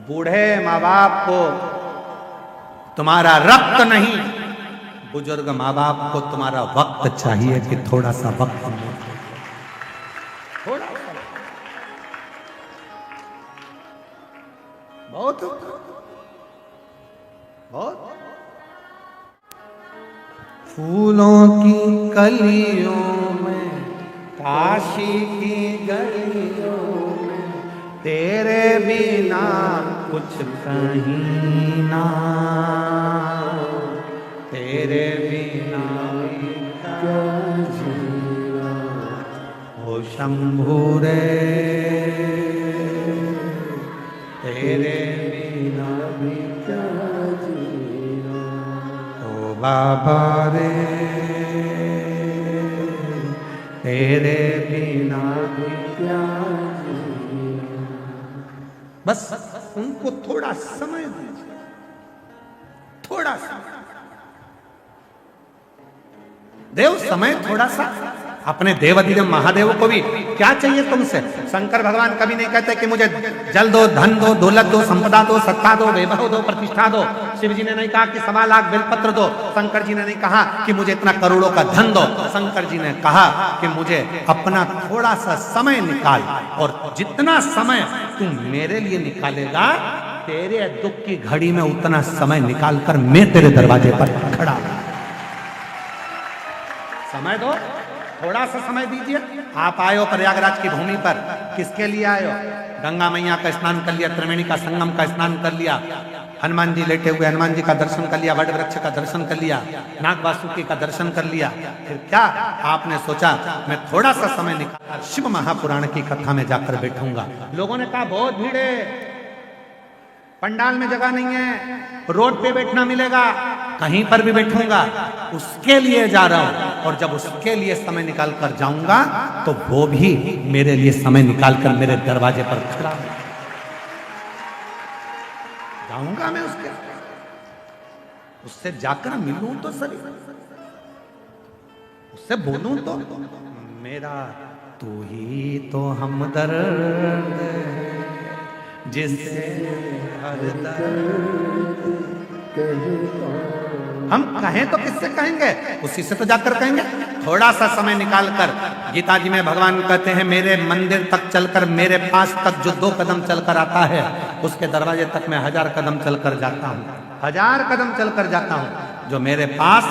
बूढ़े माँ बाप को तुम्हारा रक्त नहीं, बुजुर्ग माँ बाप को तुम्हारा वक्त चाहिए कि थोड़ा सा वक्त मिले, थोड़ा बहुत बहुत। फूलों की कलियों में, काशी की गलियों में, तेरे बिना कुछ कहीं ना, तेरे बिना क्या जीना हो शंभू रे, तेरे बिना भी क्या जीना ओ बाबा रे, तेरे बिना भी क्या जीना। बस उनको थोड़ा समय दीजिए, थोड़ा सा देव समय थोड़ा सा। अपने देवाधिदेव महादेव को भी क्या चाहिए तुमसे? शंकर भगवान कभी नहीं कहते कि मुझे जल दो, धन दो, दौलत दो, संपदा दो, सत्ता दो, वैभव दो, प्रतिष्ठा दो। शिव जी ने नहीं कहा कि 1.25 लाख बेलपत्र दो। शंकर जी ने नहीं कहा कि मुझे इतना करोड़ों का धन दो। शंकर जी ने कहा कि मुझे अपना थोड़ा सा समय निकाल, और जितना समय तुम मेरे लिए निकालेगा, तेरे दुख की घड़ी में उतना समय निकाल कर मैं तेरे दरवाजे पर खड़ा। समय दो, थोड़ा सा समय दीजिए। आप आए हो प्रयागराज की भूमि पर, किसके लिए आए हो? गंगा मैया का स्नान कर लिया, त्रिवेणी का संगम का स्नान कर लिया, हनुमान जी लेटे हुए हनुमान जी का दर्शन कर लिया, वट वृक्ष का दर्शन कर लिया, नाग वासुकी का दर्शन कर लिया। फिर क्या आपने सोचा मैं थोड़ा सा समय निकाल शिव महापुराण की कथा में जाकर बैठूंगा? लोगों ने कहा बहुत भीड़ है, पंडाल में जगह नहीं है, रोड पे बैठना मिलेगा, कहीं पर भी बैठूंगा। उसके लिए जा रहा हूं, और जब उसके लिए समय निकाल कर जाऊंगा तो वो भी मेरे लिए समय निकाल कर मेरे दरवाजे पर खड़ा है। जाऊंगा मैं उससे जाकर मिलूं तो सही, उससे बोलूं तो मेरा तू ही तो हमदर्द जिससे हर दर्द हम कहें तो किससे कहेंगे? उसी से तो जाकर कहेंगे। थोड़ा सा समय निकाल कर, गीता जी में भगवान कहते हैं मेरे मंदिर तक चलकर, मेरे पास तक जो 2 कदम चलकर आता है उसके दरवाजे तक मैं 1000 कदम चलकर जाता हूँ, 1000 कदम चलकर जाता हूँ। जो मेरे पास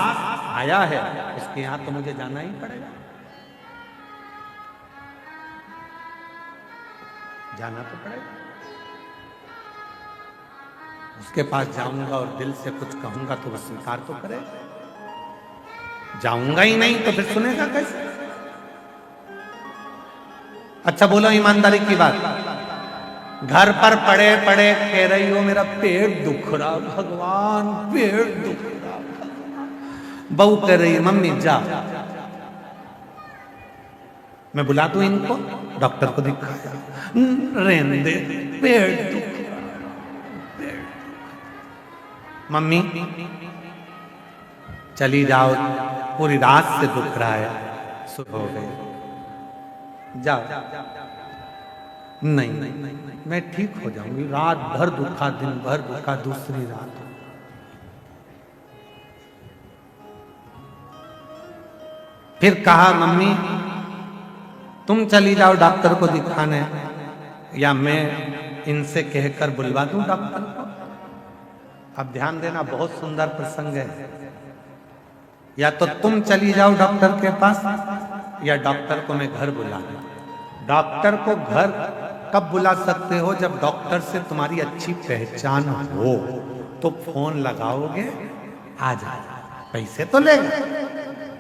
आया है उसके यहाँ तो मुझे जाना ही पड़ेगा, जाना तो पड़ेगा। उसके पास जाऊंगा और दिल से कुछ कहूंगा तो वो स्वीकार तो करेगा। जाऊंगा ही नहीं तो फिर सुनेगा कैसे? अच्छा बोलो ईमानदारी की बात, घर पर पड़े पड़े कह रही हो मेरा पेट दुख रहा भगवान, पेट दुख रहा। बहू कह रही है मम्मी जा, मैं बुला दूं इनको, डॉक्टर को दिखाया, रहने दे पेट दुख। मम्मी चली जाओ, पूरी रात से दुख रहा है, सुबह हो गई, जाओ। नहीं मैं ठीक हो जाऊंगी, रात भर दुखा, दिन भर दुखा, दूसरी रात। फिर कहा मम्मी तुम चली जाओ डॉक्टर को दिखाने, या मैं इनसे कहकर बुलवा दूं डॉक्टर को। अब ध्यान देना, बहुत सुंदर प्रसंग है। या तो तुम चली जाओ डॉक्टर के पास, या डॉक्टर को मैं घर बुला दूं। डॉक्टर को घर कब बुला सकते हो? जब डॉक्टर से तुम्हारी अच्छी पहचान हो तो फोन लगाओगे, आ जाएगा। पैसे तो लेगा,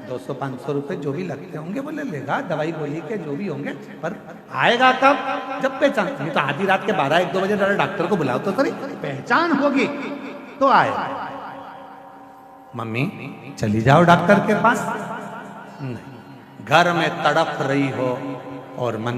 200-500 रुपए जो भी लगते होंगे वो ले लेगा, दवाई गोली के जो भी होंगे, पर आएगा कब? जब पहचान। नहीं तो आधी रात के 12-1-2 बजे डॉक्टर को बुलाओ तो सही, पहचान होगी तो आए। मम्मी चली जाओ डॉक्टर के पास। नहीं, घर में तड़प रही हो और मन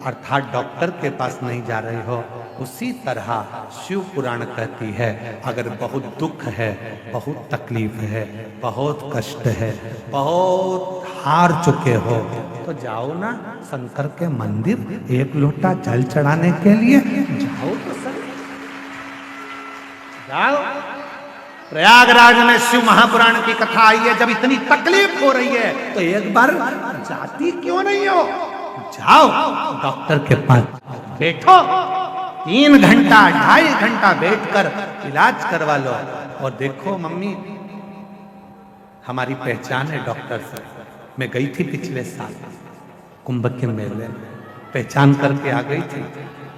अर्थात डॉक्टर के पास नहीं जा रही हो। उसी तरह शिव पुराण कहती है अगर बहुत दुख है, बहुत तकलीफ है, बहुत कष्ट है, बहुत हार चुके हो तो जाओ ना शंकर के मंदिर, एक लोटा जल चढ़ाने के लिए जाओ तो सही। जाओ। प्रयागराज में शिव महापुराण की कथा आई है, जब इतनी तकलीफ हो रही है तो एक बार जाती क्यों नहीं हो? जाओ डॉक्टर के पास बैठो, 3 घंटा 2.5 घंटा बैठकर इलाज करवा लो। और देखो मम्मी हमारी पहचान है डॉक्टर से। मैं गई थी पिछले साल कुंभ के मेले, पहचान करके आ गई थी।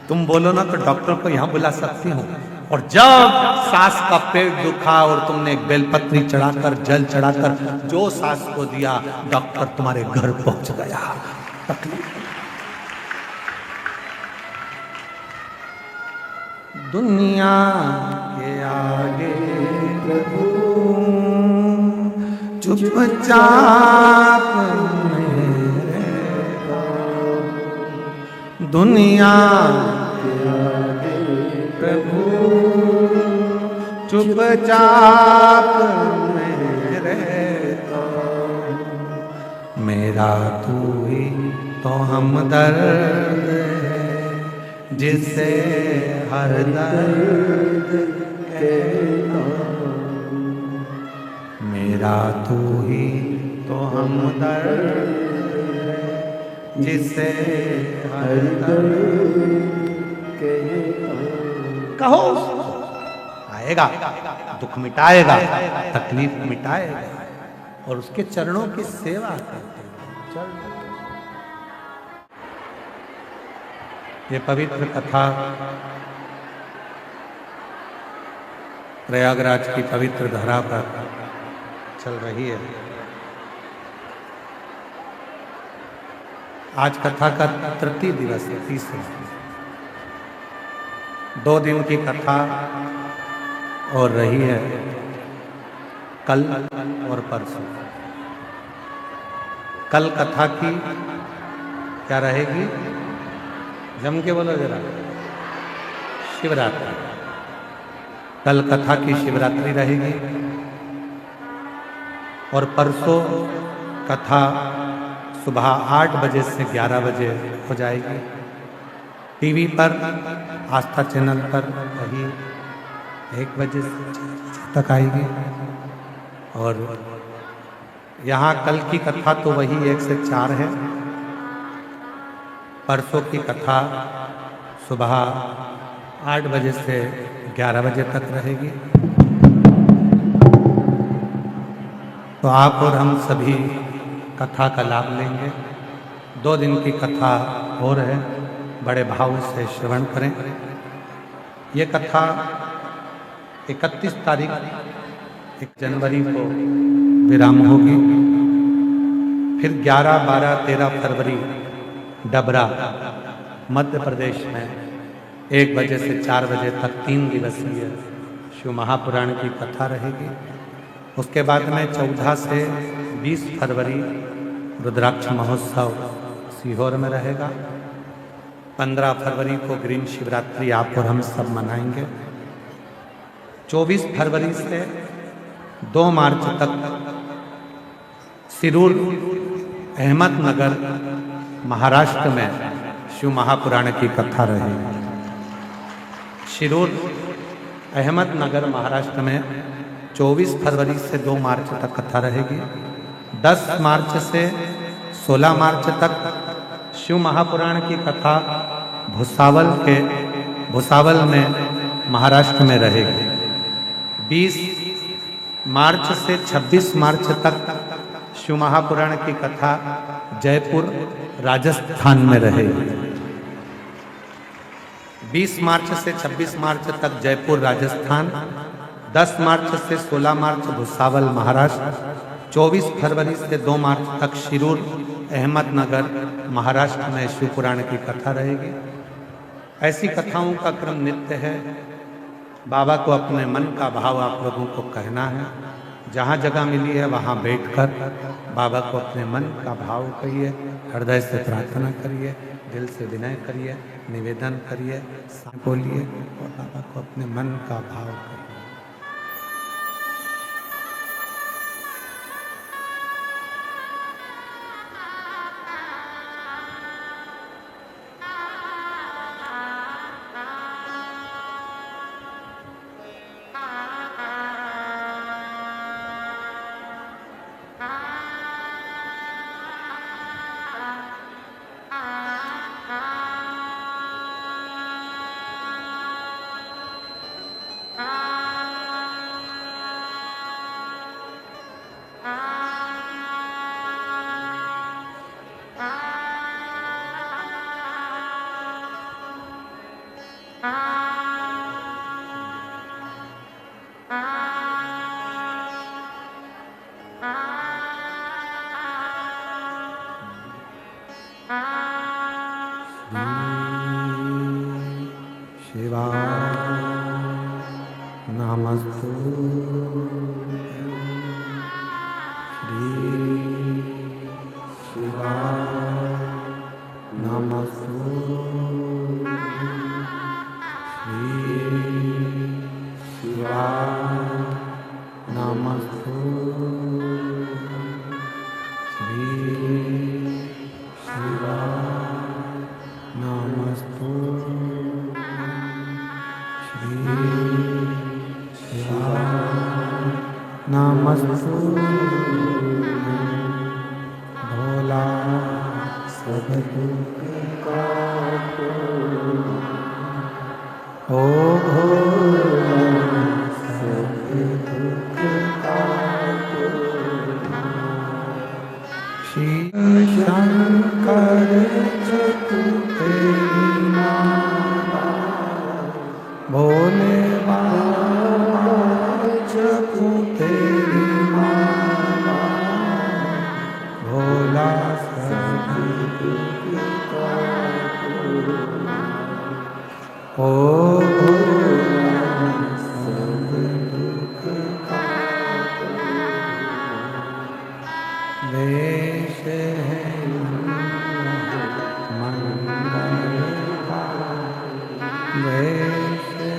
तुम बोलो ना तो डॉक्टर को यहाँ बुला सकती हूँ। और जब सास का पेट दुखा और तुमने एक बेलपत्री चढ़ाकर, जल चढ़ाकर जो सास को दिया, डॉक्टर तुम्हारे घर पहुंच गया। तकलीफ दुनिया के आगे प्रभु चुपचाप दुनिया के आगे प्रभु चुपचाप मैं रहता, मेरा तू ही तो हमदर्द है जिसे हर दर्द कहता, मेरा तू ही तो हमदर्द जिसे हर दर्द कहो। आएगा, दुख मिटाएगा, तकलीफ मिटाएगा और उसके चरणों की सेवा करते। चल। ये पवित्र कथा प्रयागराज की पवित्र धरा पर चल रही है। आज कथा का तृतीय दिवस है, तीसरा। 2 दिन की कथा और रही है, कल और परसों। कल कथा की क्या रहेगी, जम के बोलो जरा, शिवरात्रि। कल कथा की शिवरात्रि रहेगी और परसों कथा सुबह 8 बजे से 11 बजे हो जाएगी। टीवी पर आस्था चैनल पर वही 1 बजे से तक आएगी। और यहाँ कल की कथा तो वही 1 से 4 है। परसों की कथा सुबह 8 बजे से 11 बजे तक रहेगी। तो आप और हम सभी कथा का लाभ लेंगे। 2 दिन की कथा और है, बड़े भाव से श्रवण करें। ये कथा 31 तारीख 1 जनवरी को विराम होगी। फिर 11, 12, 13 फरवरी डबरा मध्य प्रदेश में 1 बजे से 4 बजे तक 3 दिवसीय शिव महापुराण की कथा रहेगी। उसके बाद में 14 से 20 फरवरी रुद्राक्ष महोत्सव सीहोर में रहेगा। 15 फरवरी को ग्रीन शिवरात्रि आप और हम सब मनाएंगे। 24 फरवरी से 2 मार्च तक सिरूर अहमदनगर महाराष्ट्र में शिव महापुराण की कथा रहेगी। सिरूर अहमदनगर महाराष्ट्र में 24 फरवरी से 2 मार्च तक कथा रहेगी। 10 मार्च से 16 मार्च तक शिव महापुराण की कथा भुसावल में महाराष्ट्र में रहेगी। 20 मार्च से 26 मार्च तक शिव महापुराण की कथा जयपुर राजस्थान में रहेगी। 20 मार्च से 26 मार्च तक जयपुर राजस्थान, 10 मार्च से 16 मार्च भुसावल महाराष्ट्र, 24 फरवरी से 2 मार्च तक शिरूर अहमदनगर महाराष्ट्र में शिव पुराण की कथा रहेगी। ऐसी कथाओं का क्रम नित्य है। बाबा को अपने मन का भाव आप लोगों को कहना है। जहाँ जगह मिली है वहाँ बैठकर बाबा को अपने मन का भाव कहिए, हृदय से प्रार्थना करिए, दिल से विनय करिए, निवेदन करिए, बोलिए और बाबा को अपने मन का भाव करिए। तेरी माला भोला सब दुख काटो। ओ भोला सब दुख काटो। वेश है मंगल का, वेश है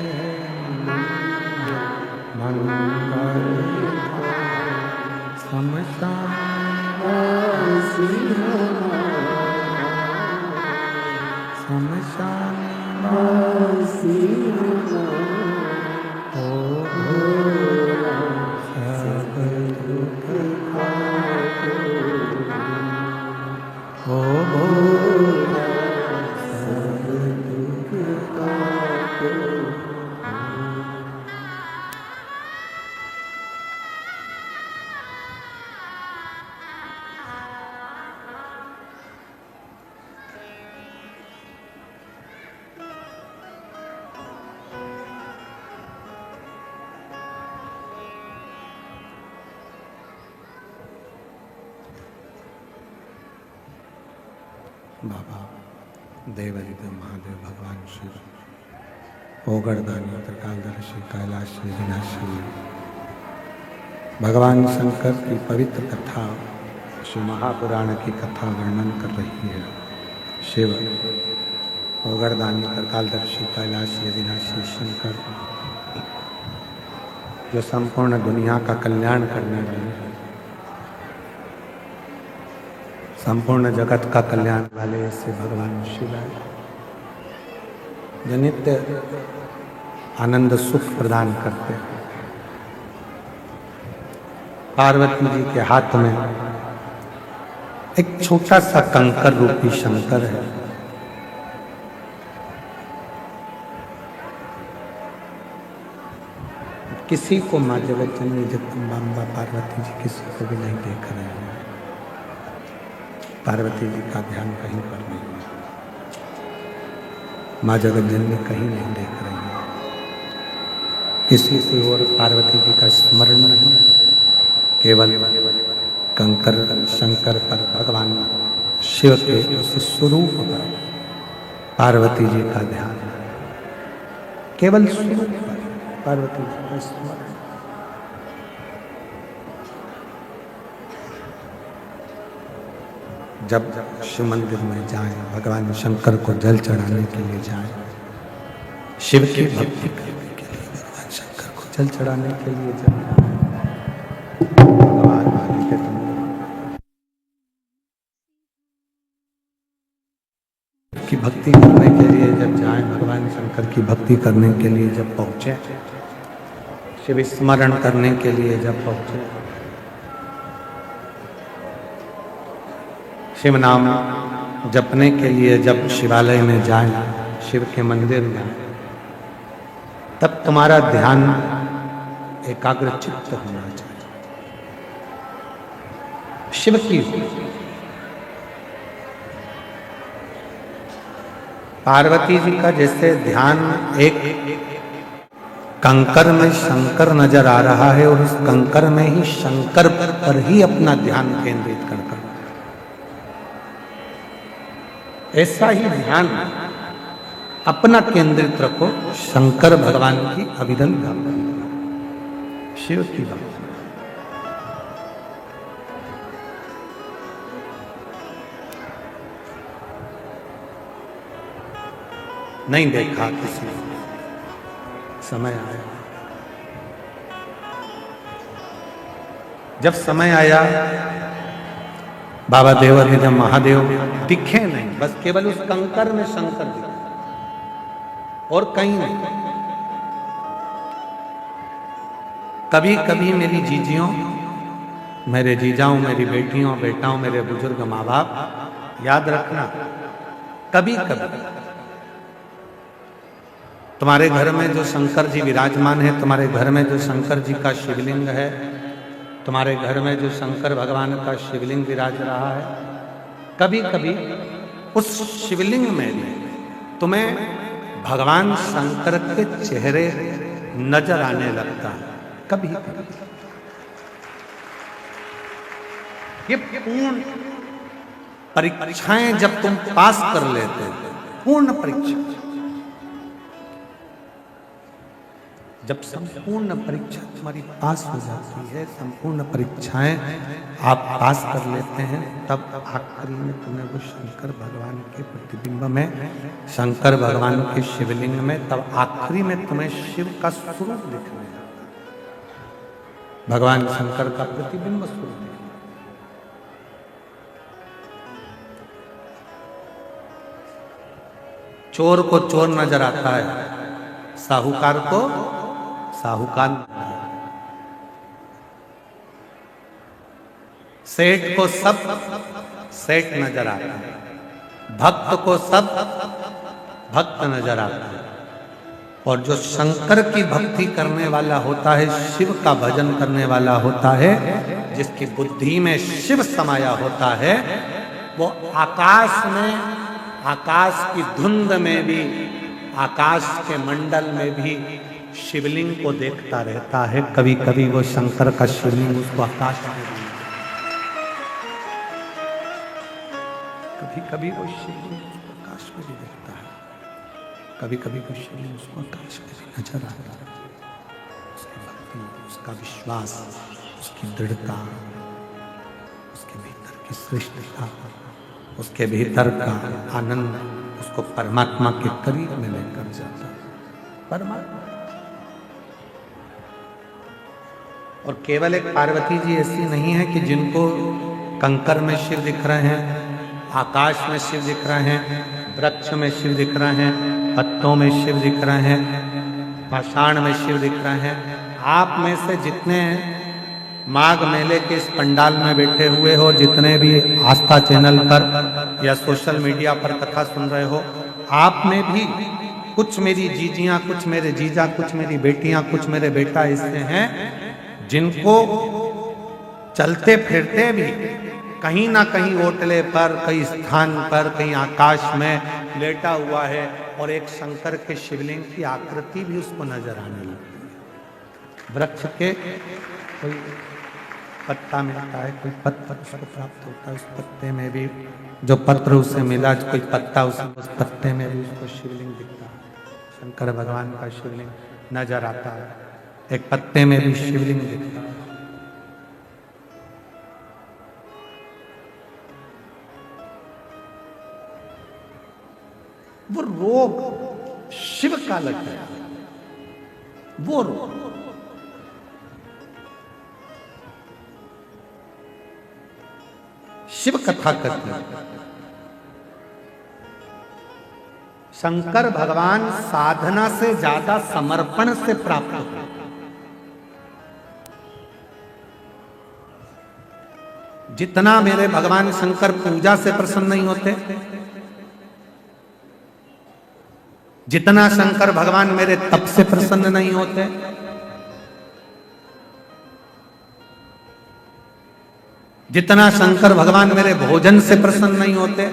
मंगल का, शमशान शमशान ओ भोला सब दुख काटो। ओ भोला सब दुख काटो। बाबा देवादिदेव महादेव भगवान शिव ओगरदानी त्रिकालदर्शी कैलाशी विनाशी भगवान शंकर की पवित्र कथा शिव महापुराण की कथा वर्णन कर रही है। शिव ओगरदानी त्रिकालदर्शी कैलाशी विनाशी शंकर जो संपूर्ण दुनिया का कल्याण करने वाले हैं, संपूर्ण जगत का कल्याण वाले ऐसे भगवान शिव है जो नित्य आनंद सुख प्रदान करते हैं। पार्वती जी के हाथ में एक छोटा सा कंकर रूपी शंकर है। किसी को माँ जगत जननी जगदम्बा पार्वती जी किसी को भी नहीं देख रहे हैं। पार्वती जी का ध्यान कहीं पर नहीं है। माँ जगत जननी कहीं नहीं देख रही है। किसी की ओर पार्वती जी का स्मरण नहीं, केवल कंकर शंकर पर भगवान शिव के उस स्वरूप पर पार्वती जी का ध्यान, केवल स्वरूप पर पार्वती जी का स्मरण। जब शिव मंदिर में जाएं, भगवान शंकर को जल चढ़ाने के लिए जाएं, शिव की भक्ति करने के लिए भगवान शंकर को जल चढ़ाने के लिए जाएं, भगवान वाली के की भक्ति करने के लिए जब जाएं, भगवान शंकर की भक्ति करने के लिए जब पहुंचे, शिव स्मरण करने के लिए जब पहुंचे, शिव नाम जपने के लिए जब शिवालय में जाएं, शिव के मंदिर में, तब तुम्हारा ध्यान एकाग्रचित्त होना चाहिए। शिव की पार्वती जी का जैसे ध्यान एक कंकर में शंकर नजर आ रहा है और उस कंकर में ही शंकर पर ही अपना ध्यान केंद्रित कर, ऐसा ही ध्यान अपना केंद्रित रखो शंकर भगवान की अभिधन भक्ति, शिव की भक्ति। नहीं देखा किसी ने, समय आया, जब समय आया बाबा देवादिदेव महादेव दिखे नहीं, बस केवल उस कंकर में शंकर दिखे और कहीं नहीं। कभी कभी मेरी जीजियों, मेरे जीजाओं, मेरी बेटियों, बेटाओं, मेरे बुजुर्ग माँ बाप, याद रखना, कभी कभी तुम्हारे घर में जो शंकर जी विराजमान है, तुम्हारे घर में जो शंकर जी का शिवलिंग है, तुम्हारे घर में जो शंकर भगवान का शिवलिंग विराज रहा है, कभी कभी उस शिवलिंग में तुम्हें भगवान शंकर के चेहरे नजर आने लगता है। कभी कभी ये पूर्ण परीक्षाएं जब तुम पास कर लेते हो, पूर्ण परीक्षा, जब संपूर्ण परीक्षा तुम्हारी पास हो जाती है, संपूर्ण परीक्षाएं आप पास कर लेते हैं, तब आखिरी में तुम्हें वो शंकर भगवान के प्रतिबिंब में, शंकर भगवान के शिवलिंग में, तब आखिरी में तुम्हें शिव का स्वरूप दिखने लगता है, भगवान शंकर का प्रतिबिंब स्वरूप। चोर को चोर नजर आता है, साहूकार को साहूकार, सेठ को सब सेठ नजर आता है, भक्त को सब भक्त नजर आता है, और जो शंकर की भक्ति करने वाला होता है, शिव का भजन करने वाला होता है, जिसकी बुद्धि में शिव समाया होता है, वो आकाश में, आकाश की धुंध में भी, आकाश के मंडल में भी शिवलिंग को देखता रहता है। कभी कभी वो शंकर का शिवलिंग उसको आकाश में भी, कभी कभी वो शिवलिंग आकाश में भी देखता है, कभी कभी वो शिवलिंग उसको आकाश में भी नजर आता है। उसकी भक्ति, उसका विश्वास, उसकी दृढ़ता, उसके भीतर की सृष्टिता, उसके भीतर का आनंद उसको परमात्मा के करीब में लेकर जाता है। परमात्मा, और केवल एक पार्वती जी ऐसी नहीं है कि जिनको कंकर में शिव दिख रहे हैं, आकाश में शिव दिख रहे हैं, वृक्ष में शिव दिख रहे हैं, पत्तों में शिव दिख रहे हैं, पाषाण में शिव दिख रहे हैं। आप में से जितने माघ मेले के इस पंडाल में बैठे हुए हो, जितने भी आस्था चैनल पर या सोशल मीडिया पर कथा सुन रहे हो, आप में भी कुछ मेरी जीजियां, कुछ मेरे जीजा, कुछ मेरी बेटियां, कुछ मेरे बेटा ऐसे हैं जिनको चलते फिरते भी कहीं ना कहीं ओटले पर, कहीं स्थान पर, कहीं आकाश में लेटा हुआ है और एक शंकर के शिवलिंग की आकृति भी उसको नजर आने लगती है। वृक्ष के कोई पत्ता मिलता है, कोई पत्ता उसको प्राप्त होता है, उस पत्ते में भी जो पत्र उसे मिला, कोई पत्ता उस पत्ते में भी उसको शिवलिंग दिखता है, शंकर भगवान का शिवलिंग नजर आता है, एक पत्ते में भी शिवलिंग दिखता है। वो रोग शिव का लग गया, वो रोग शिव कथा करते हैं। शंकर भगवान साधना से ज्यादा समर्पण से प्राप्त होते हैं। जितना मेरे भगवान शंकर पूजा से प्रसन्न नहीं होते, जितना शंकर भगवान मेरे तप से प्रसन्न नहीं होते, जितना शंकर भगवान मेरे भोजन से प्रसन्न नहीं होते,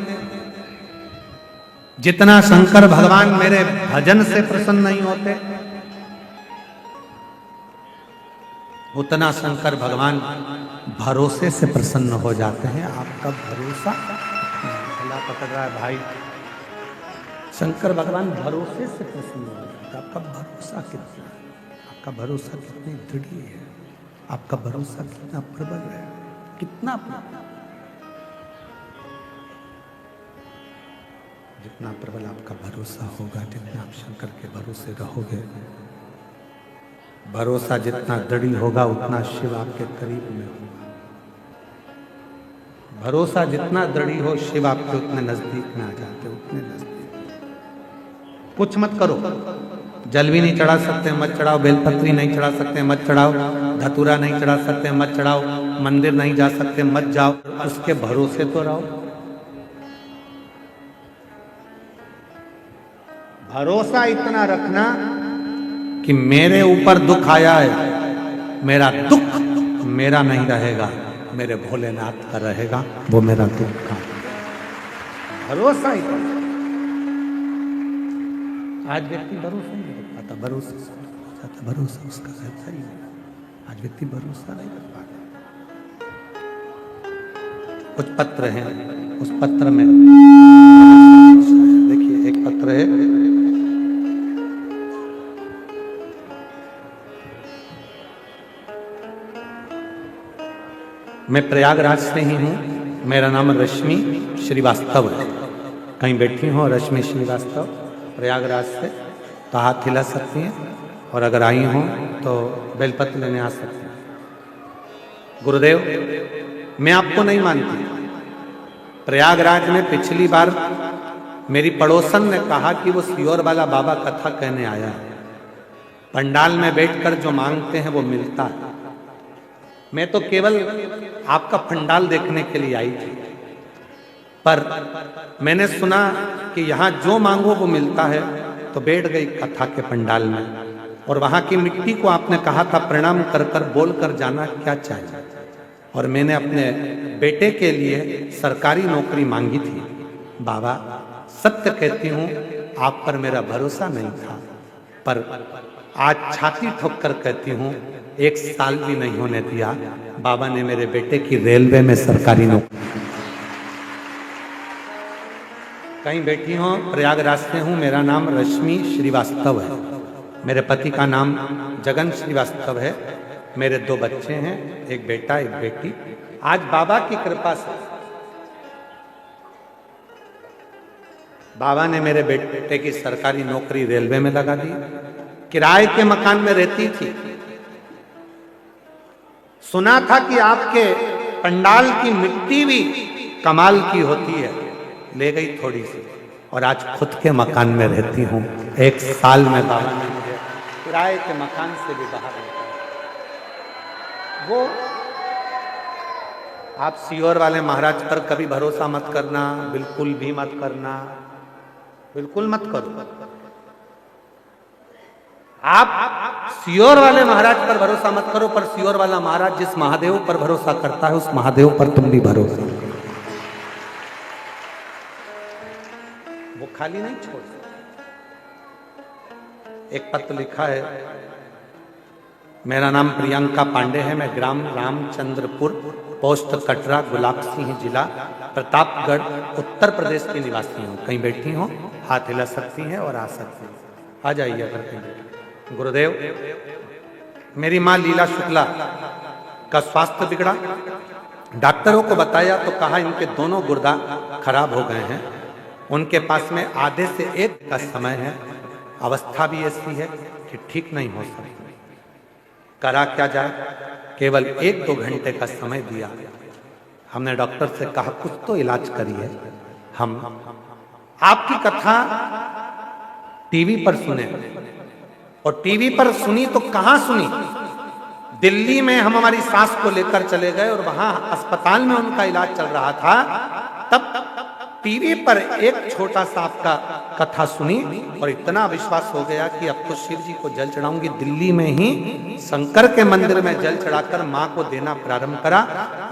जितना शंकर भगवान मेरे भजन से प्रसन्न नहीं होते, उतना शंकर भगवान भरोसे से प्रसन्न हो जाते हैं। आपका भरोसा गला पकड़ रहा है भाई, शंकर भगवान भरोसे से प्रसन्न हो जाते हैं। आपका भरोसा कितना है, आपका भरोसा कितनी दृढ़ है, आपका भरोसा कितना प्रबल है, कितना प्रबल। जितना प्रबल आपका भरोसा होगा, जितना आप शंकर के भरोसे रहोगे, भरोसा जितना दृढ़ होगा, उतना शिव आपके करीब में होगा। भरोसा जितना दृढ़ हो, शिव आपके उतने नजदीक में आ जाते, उतने नजदीक। कुछ मत करो, जल भी नहीं चढ़ा सकते मत चढ़ाओ, बेलपत्री नहीं चढ़ा सकते मत चढ़ाओ, धतूरा नहीं चढ़ा सकते मत चढ़ाओ, मंदिर नहीं जा सकते मत जाओ, उसके भरोसे तो रहो। भरोसा इतना रखना कि मेरे ऊपर दुख आया है, मेरा दुख मेरा नहीं रहेगा, मेरे भोलेनाथ का रहेगा, वो मेरा दुख का। भरोसा इतना। आज व्यक्ति भरोसा नहीं रख पाता, भरोसा जाता, भरोसा उसका रहता ही नहीं। आज व्यक्ति भरोसा नहीं कर पाता। कुछ पत्र हैं, उस पत्र में देखिए एक पत्र है, मैं प्रयागराज से ही हूँ, मेरा नाम रश्मि श्रीवास्तव है। कहीं बैठी हो रश्मि श्रीवास्तव प्रयागराज से तो हाथ हिला सकती हैं, और अगर आई हों तो बेलपत्र लेने आ सकती हैं। गुरुदेव, मैं आपको नहीं मानती। प्रयागराज में पिछली बार मेरी पड़ोसन ने कहा कि वो सियोर वाला बाबा कथा कहने आया है, पंडाल में बैठकर जो मांगते हैं वो मिलता है। मैं तो केवल आपका पंडाल देखने के लिए आई थी, पर मैंने सुना कि यहाँ जो मांगो वो मिलता है, तो बैठ गई कथा के पंडाल में। और वहाँ की मिट्टी को आपने कहा था प्रणाम कर कर बोल कर जाना क्या चाहिए, और मैंने अपने बेटे के लिए सरकारी नौकरी मांगी थी। बाबा, सत्य कहती हूँ आप पर मेरा भरोसा नहीं था, पर आज छाती ठोक कर कहती हूँ 1 साल भी नहीं होने दिया, बाबा ने मेरे बेटे की रेलवे में सरकारी नौकरी। कहीं बैठी हूँ, प्रयागराज से हूँ, मेरा नाम रश्मि श्रीवास्तव है, मेरे पति का नाम जगन श्रीवास्तव है, मेरे 2 बच्चे हैं, एक बेटा एक बेटी। आज बाबा की कृपा से बाबा ने मेरे बेटे की सरकारी नौकरी रेलवे में लगा दी। किराए के मकान में रहती थी, सुना था कि आपके पंडाल की मिट्टी भी कमाल की होती है, ले गई थोड़ी सी, और आज खुद के मकान में रहती हूँ। 1 साल में बाबा ने मुझे किराए के मकान से भी बाहर निकाला। वो आप सियोर वाले महाराज पर कभी भरोसा मत करना, बिल्कुल भी मत करना, बिल्कुल मत करो। आप सियोर वाले महाराज पर भरोसा मत करो, पर सियोर वाला महाराज जिस महादेव पर भरोसा करता है, उस महादेव पर तुम भी भरोसा करो। वो खाली नहीं छोड़। एक पत्र लिखा है, मेरा नाम प्रियंका पांडे है, मैं ग्राम रामचंद्रपुर, पोस्ट कटरा, गुलाब सिंह जिला, प्रतापगढ़, उत्तर प्रदेश की निवासी हूँ। कहीं बैठी हो, हाथ हिला सकती हैं और आ सकती हैं, आ जाइए अगर कहीं। गुरुदेव, मेरी माँ लीला शुक्ला का स्वास्थ्य बिगड़ा, डॉक्टरों को बताया तो कहा इनके दोनों गुर्दा खराब हो गए हैं, उनके पास में आधे से 1 का समय है, अवस्था भी ऐसी है कि ठीक नहीं हो सकती। करा क्या जाए, केवल 1-2 घंटे का समय दिया। हमने डॉक्टर से कहा कुछ तो इलाज करिए। हम आपकी कथा टीवी पर सुने, और टीवी पर सुनी तो कहां सुनी, दिल्ली में हम हमारी सास को लेकर चले गए और वहां अस्पताल में उनका इलाज चल रहा था। तब टीवी पर एक छोटा सा आपका कथा सुनी और इतना विश्वास हो गया कि अब तो शिव जी को जल चढ़ाऊंगी। दिल्ली में ही शंकर के मंदिर में जल चढ़ाकर मां को देना प्रारंभ करा।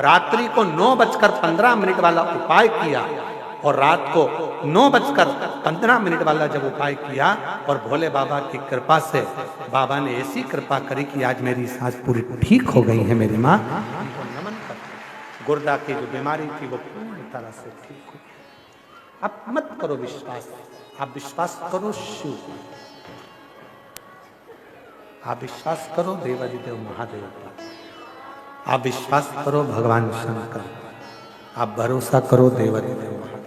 रात्रि को 9:15 वाला उपाय किया, और रात को 9:15 वाला जब उपाय किया, और भोले बाबा की कृपा से बाबा ने ऐसी कृपा करी कि आज मेरी सांस पूरी ठीक हो गई है। मेरी माँ, नमन करती। गुर्दा की जो बीमारी थी वो पूरी तरह से ठीक हुई। आप मत करो विश्वास, आप विश्वास करो शिव, आप विश्वास करो देवादिदेव महादेव पर, आप विश्वास करो भगवान शंकर, आप भरोसा करो देवादिदेव महादेव।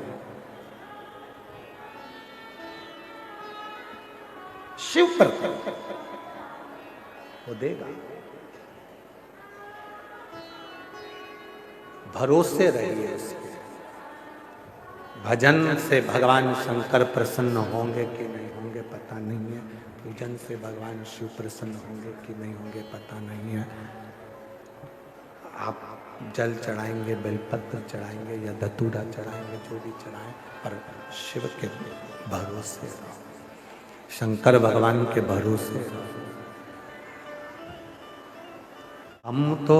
शिव पर वो देगा। भरोसे रहिए उसके। भजन से भगवान शंकर प्रसन्न होंगे कि नहीं होंगे पता नहीं है, पूजन से भगवान शिव प्रसन्न होंगे कि नहीं होंगे पता नहीं है। आप जल चढ़ाएंगे, बेलपत्र चढ़ाएंगे या धतूरा चढ़ाएंगे, जो भी चढ़ाएं, पर शिव के भरोसे रहो, शंकर भगवान के भरोसे रहो। हम तो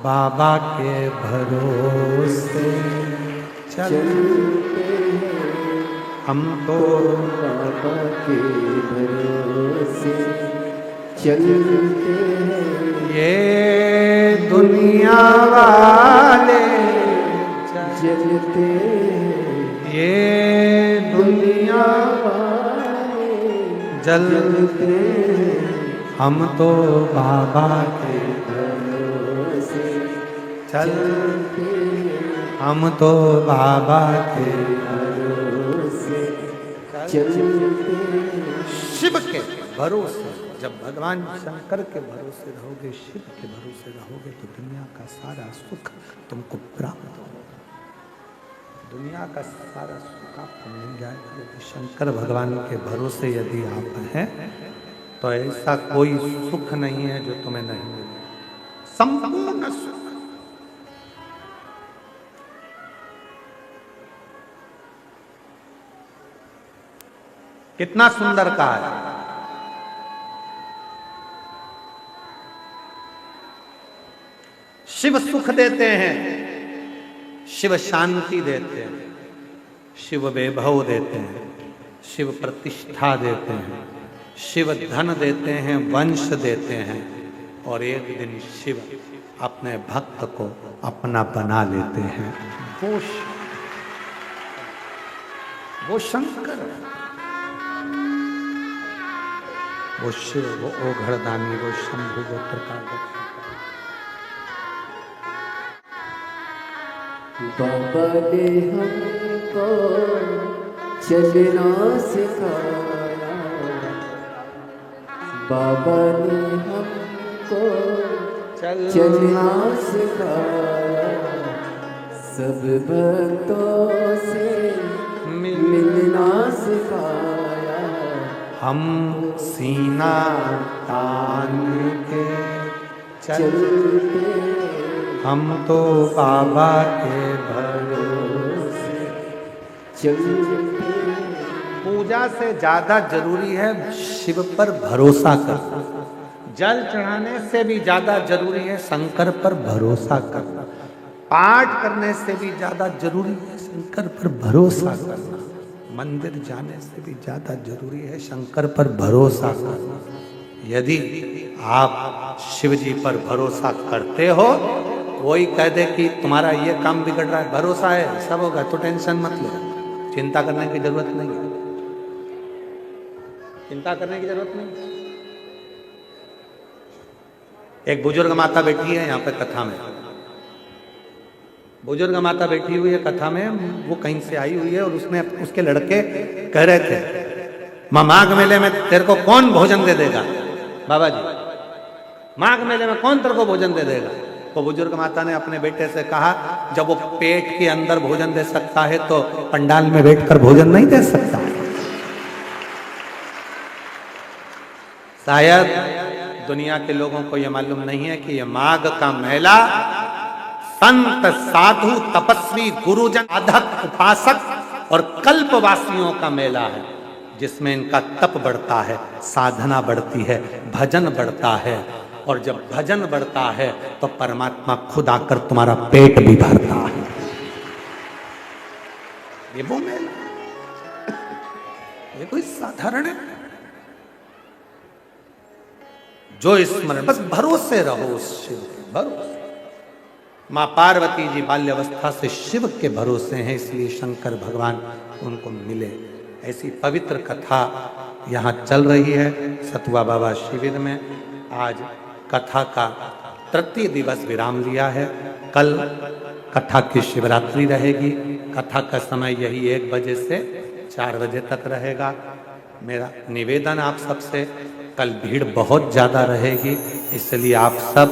बाबा के भरोसे चलते हैं, हम तो बाबा के भरोसे चलते हैं। ये दुनिया वाले जलते ये दुनिया जलते हम तो बाबा के भरोसे चलते हम तो बाबा के भरोसे चलते। शिव के भरोसे, जब भगवान शंकर के भरोसे रहोगे, शिव के भरोसे रहोगे तो दुनिया का सारा सुख तुमको प्राप्त होगा। दुनिया का सारा सुख आपको मिल जाएगा। यदि शंकर भगवान के भरोसे यदि आप हैं तो ऐसा कोई सुख नहीं है जो तुम्हें नहीं मिले, संपूर्ण सुख। कितना सुंदर कहा है। शिव सुख देते हैं, शिव शांति देते हैं, शिव वैभव देते हैं, शिव प्रतिष्ठा देते हैं, शिव धन देते हैं, वंश देते हैं, और एक दिन शिव अपने भक्त को अपना बना लेते हैं। वो शंकर, वो शिव, वो ओघड़दानी, वो शंभु, वो प्रकार। बाबा ने हमको चलना सिखाया, बाबा ने हमको चलना सिखाया, सब भक्तों से मिलना सिखाया। हम सीना तान के चलते हम तो बाबा के भरोसे चलते। पूजा से ज्यादा जरूरी है शिव पर भरोसा करना। जल चढ़ाने से भी ज्यादा जरूरी है शंकर पर भरोसा करना। पाठ करने से भी ज्यादा जरूरी है शंकर पर भरोसा करना। मंदिर जाने से भी ज्यादा जरूरी है शंकर पर भरोसा करना। यदि आप शिव जी पर भरोसा करते हो, वही कह दे कि तुम्हारा ये काम बिगड़ रहा है, भरोसा है सब होगा, तो टेंशन मत लो, चिंता करने की जरूरत नहीं है, चिंता करने की जरूरत नहीं। एक बुजुर्ग माता बैठी है यहाँ पे कथा में, बुजुर्ग माता बैठी हुई है कथा में, वो कहीं से आई हुई है और उसमें उसके लड़के कह रहे थे माघ मेले में तेरे को कौन भोजन दे देगा, बाबा जी माघ मेले में कौन तेरे को भोजन दे देगा। तो बुजुर्ग माता ने अपने बेटे से कहा जब वो पेट के अंदर भोजन दे सकता है तो पंडाल में बैठकर भोजन नहीं दे सकता। शायद दुनिया के लोगों को यह मालूम नहीं है कि यह माघ का मेला संत साधु तपस्वी गुरुजन साधक उपासक और कल्पवासियों का मेला है, जिसमें इनका तप बढ़ता है, साधना बढ़ती है, भजन बढ़ता है, और जब भजन बढ़ता है तो परमात्मा खुद आकर तुम्हारा पेट भी भरता है। ये वो मेला, ये कोई साधारण है। जो स्मरण, बस भरोसे रहो उस शिव के भरोसे। माँ पार्वती जी बाल्यावस्था से शिव के भरोसे हैं, इसलिए शंकर भगवान उनको मिले। ऐसी पवित्र कथा यहाँ चल रही है सतुआ बाबा शिविर में। आज कथा का तृतीय दिवस विराम लिया है। कल कथा की शिवरात्रि रहेगी। कथा का समय यही 1 बजे से 4 बजे तक रहेगा। मेरा निवेदन आप सबसे, कल भीड़ बहुत ज़्यादा रहेगी, इसलिए आप सब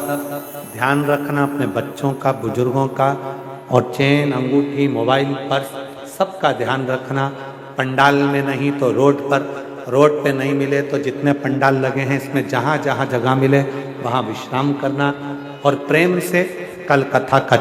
ध्यान रखना अपने बच्चों का, बुजुर्गों का, और चेन, अंगूठी, मोबाइल, पर्स सबका ध्यान रखना। पंडाल में नहीं तो रोड पर, रोड पे नहीं मिले तो जितने पंडाल लगे हैं इसमें जहाँ जहाँ जगह मिले वहाँ विश्राम करना। और प्रेम से कल कथा का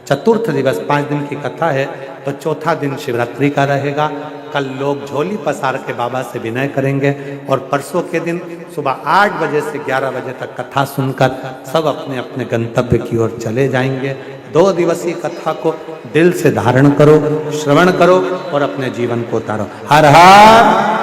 चतुर्थ दिवस, 5 दिन की कथा है तो चौथा दिन शिवरात्रि का रहेगा। कल लोग झोली पसार के बाबा से विनय करेंगे और परसों के दिन सुबह 8 बजे से 11 बजे तक कथा सुनकर सब अपने अपने गंतव्य की ओर चले जाएंगे। 2 दिवसीय कथा को दिल से धारण करो, श्रवण करो और अपने जीवन को उतारो। हर हर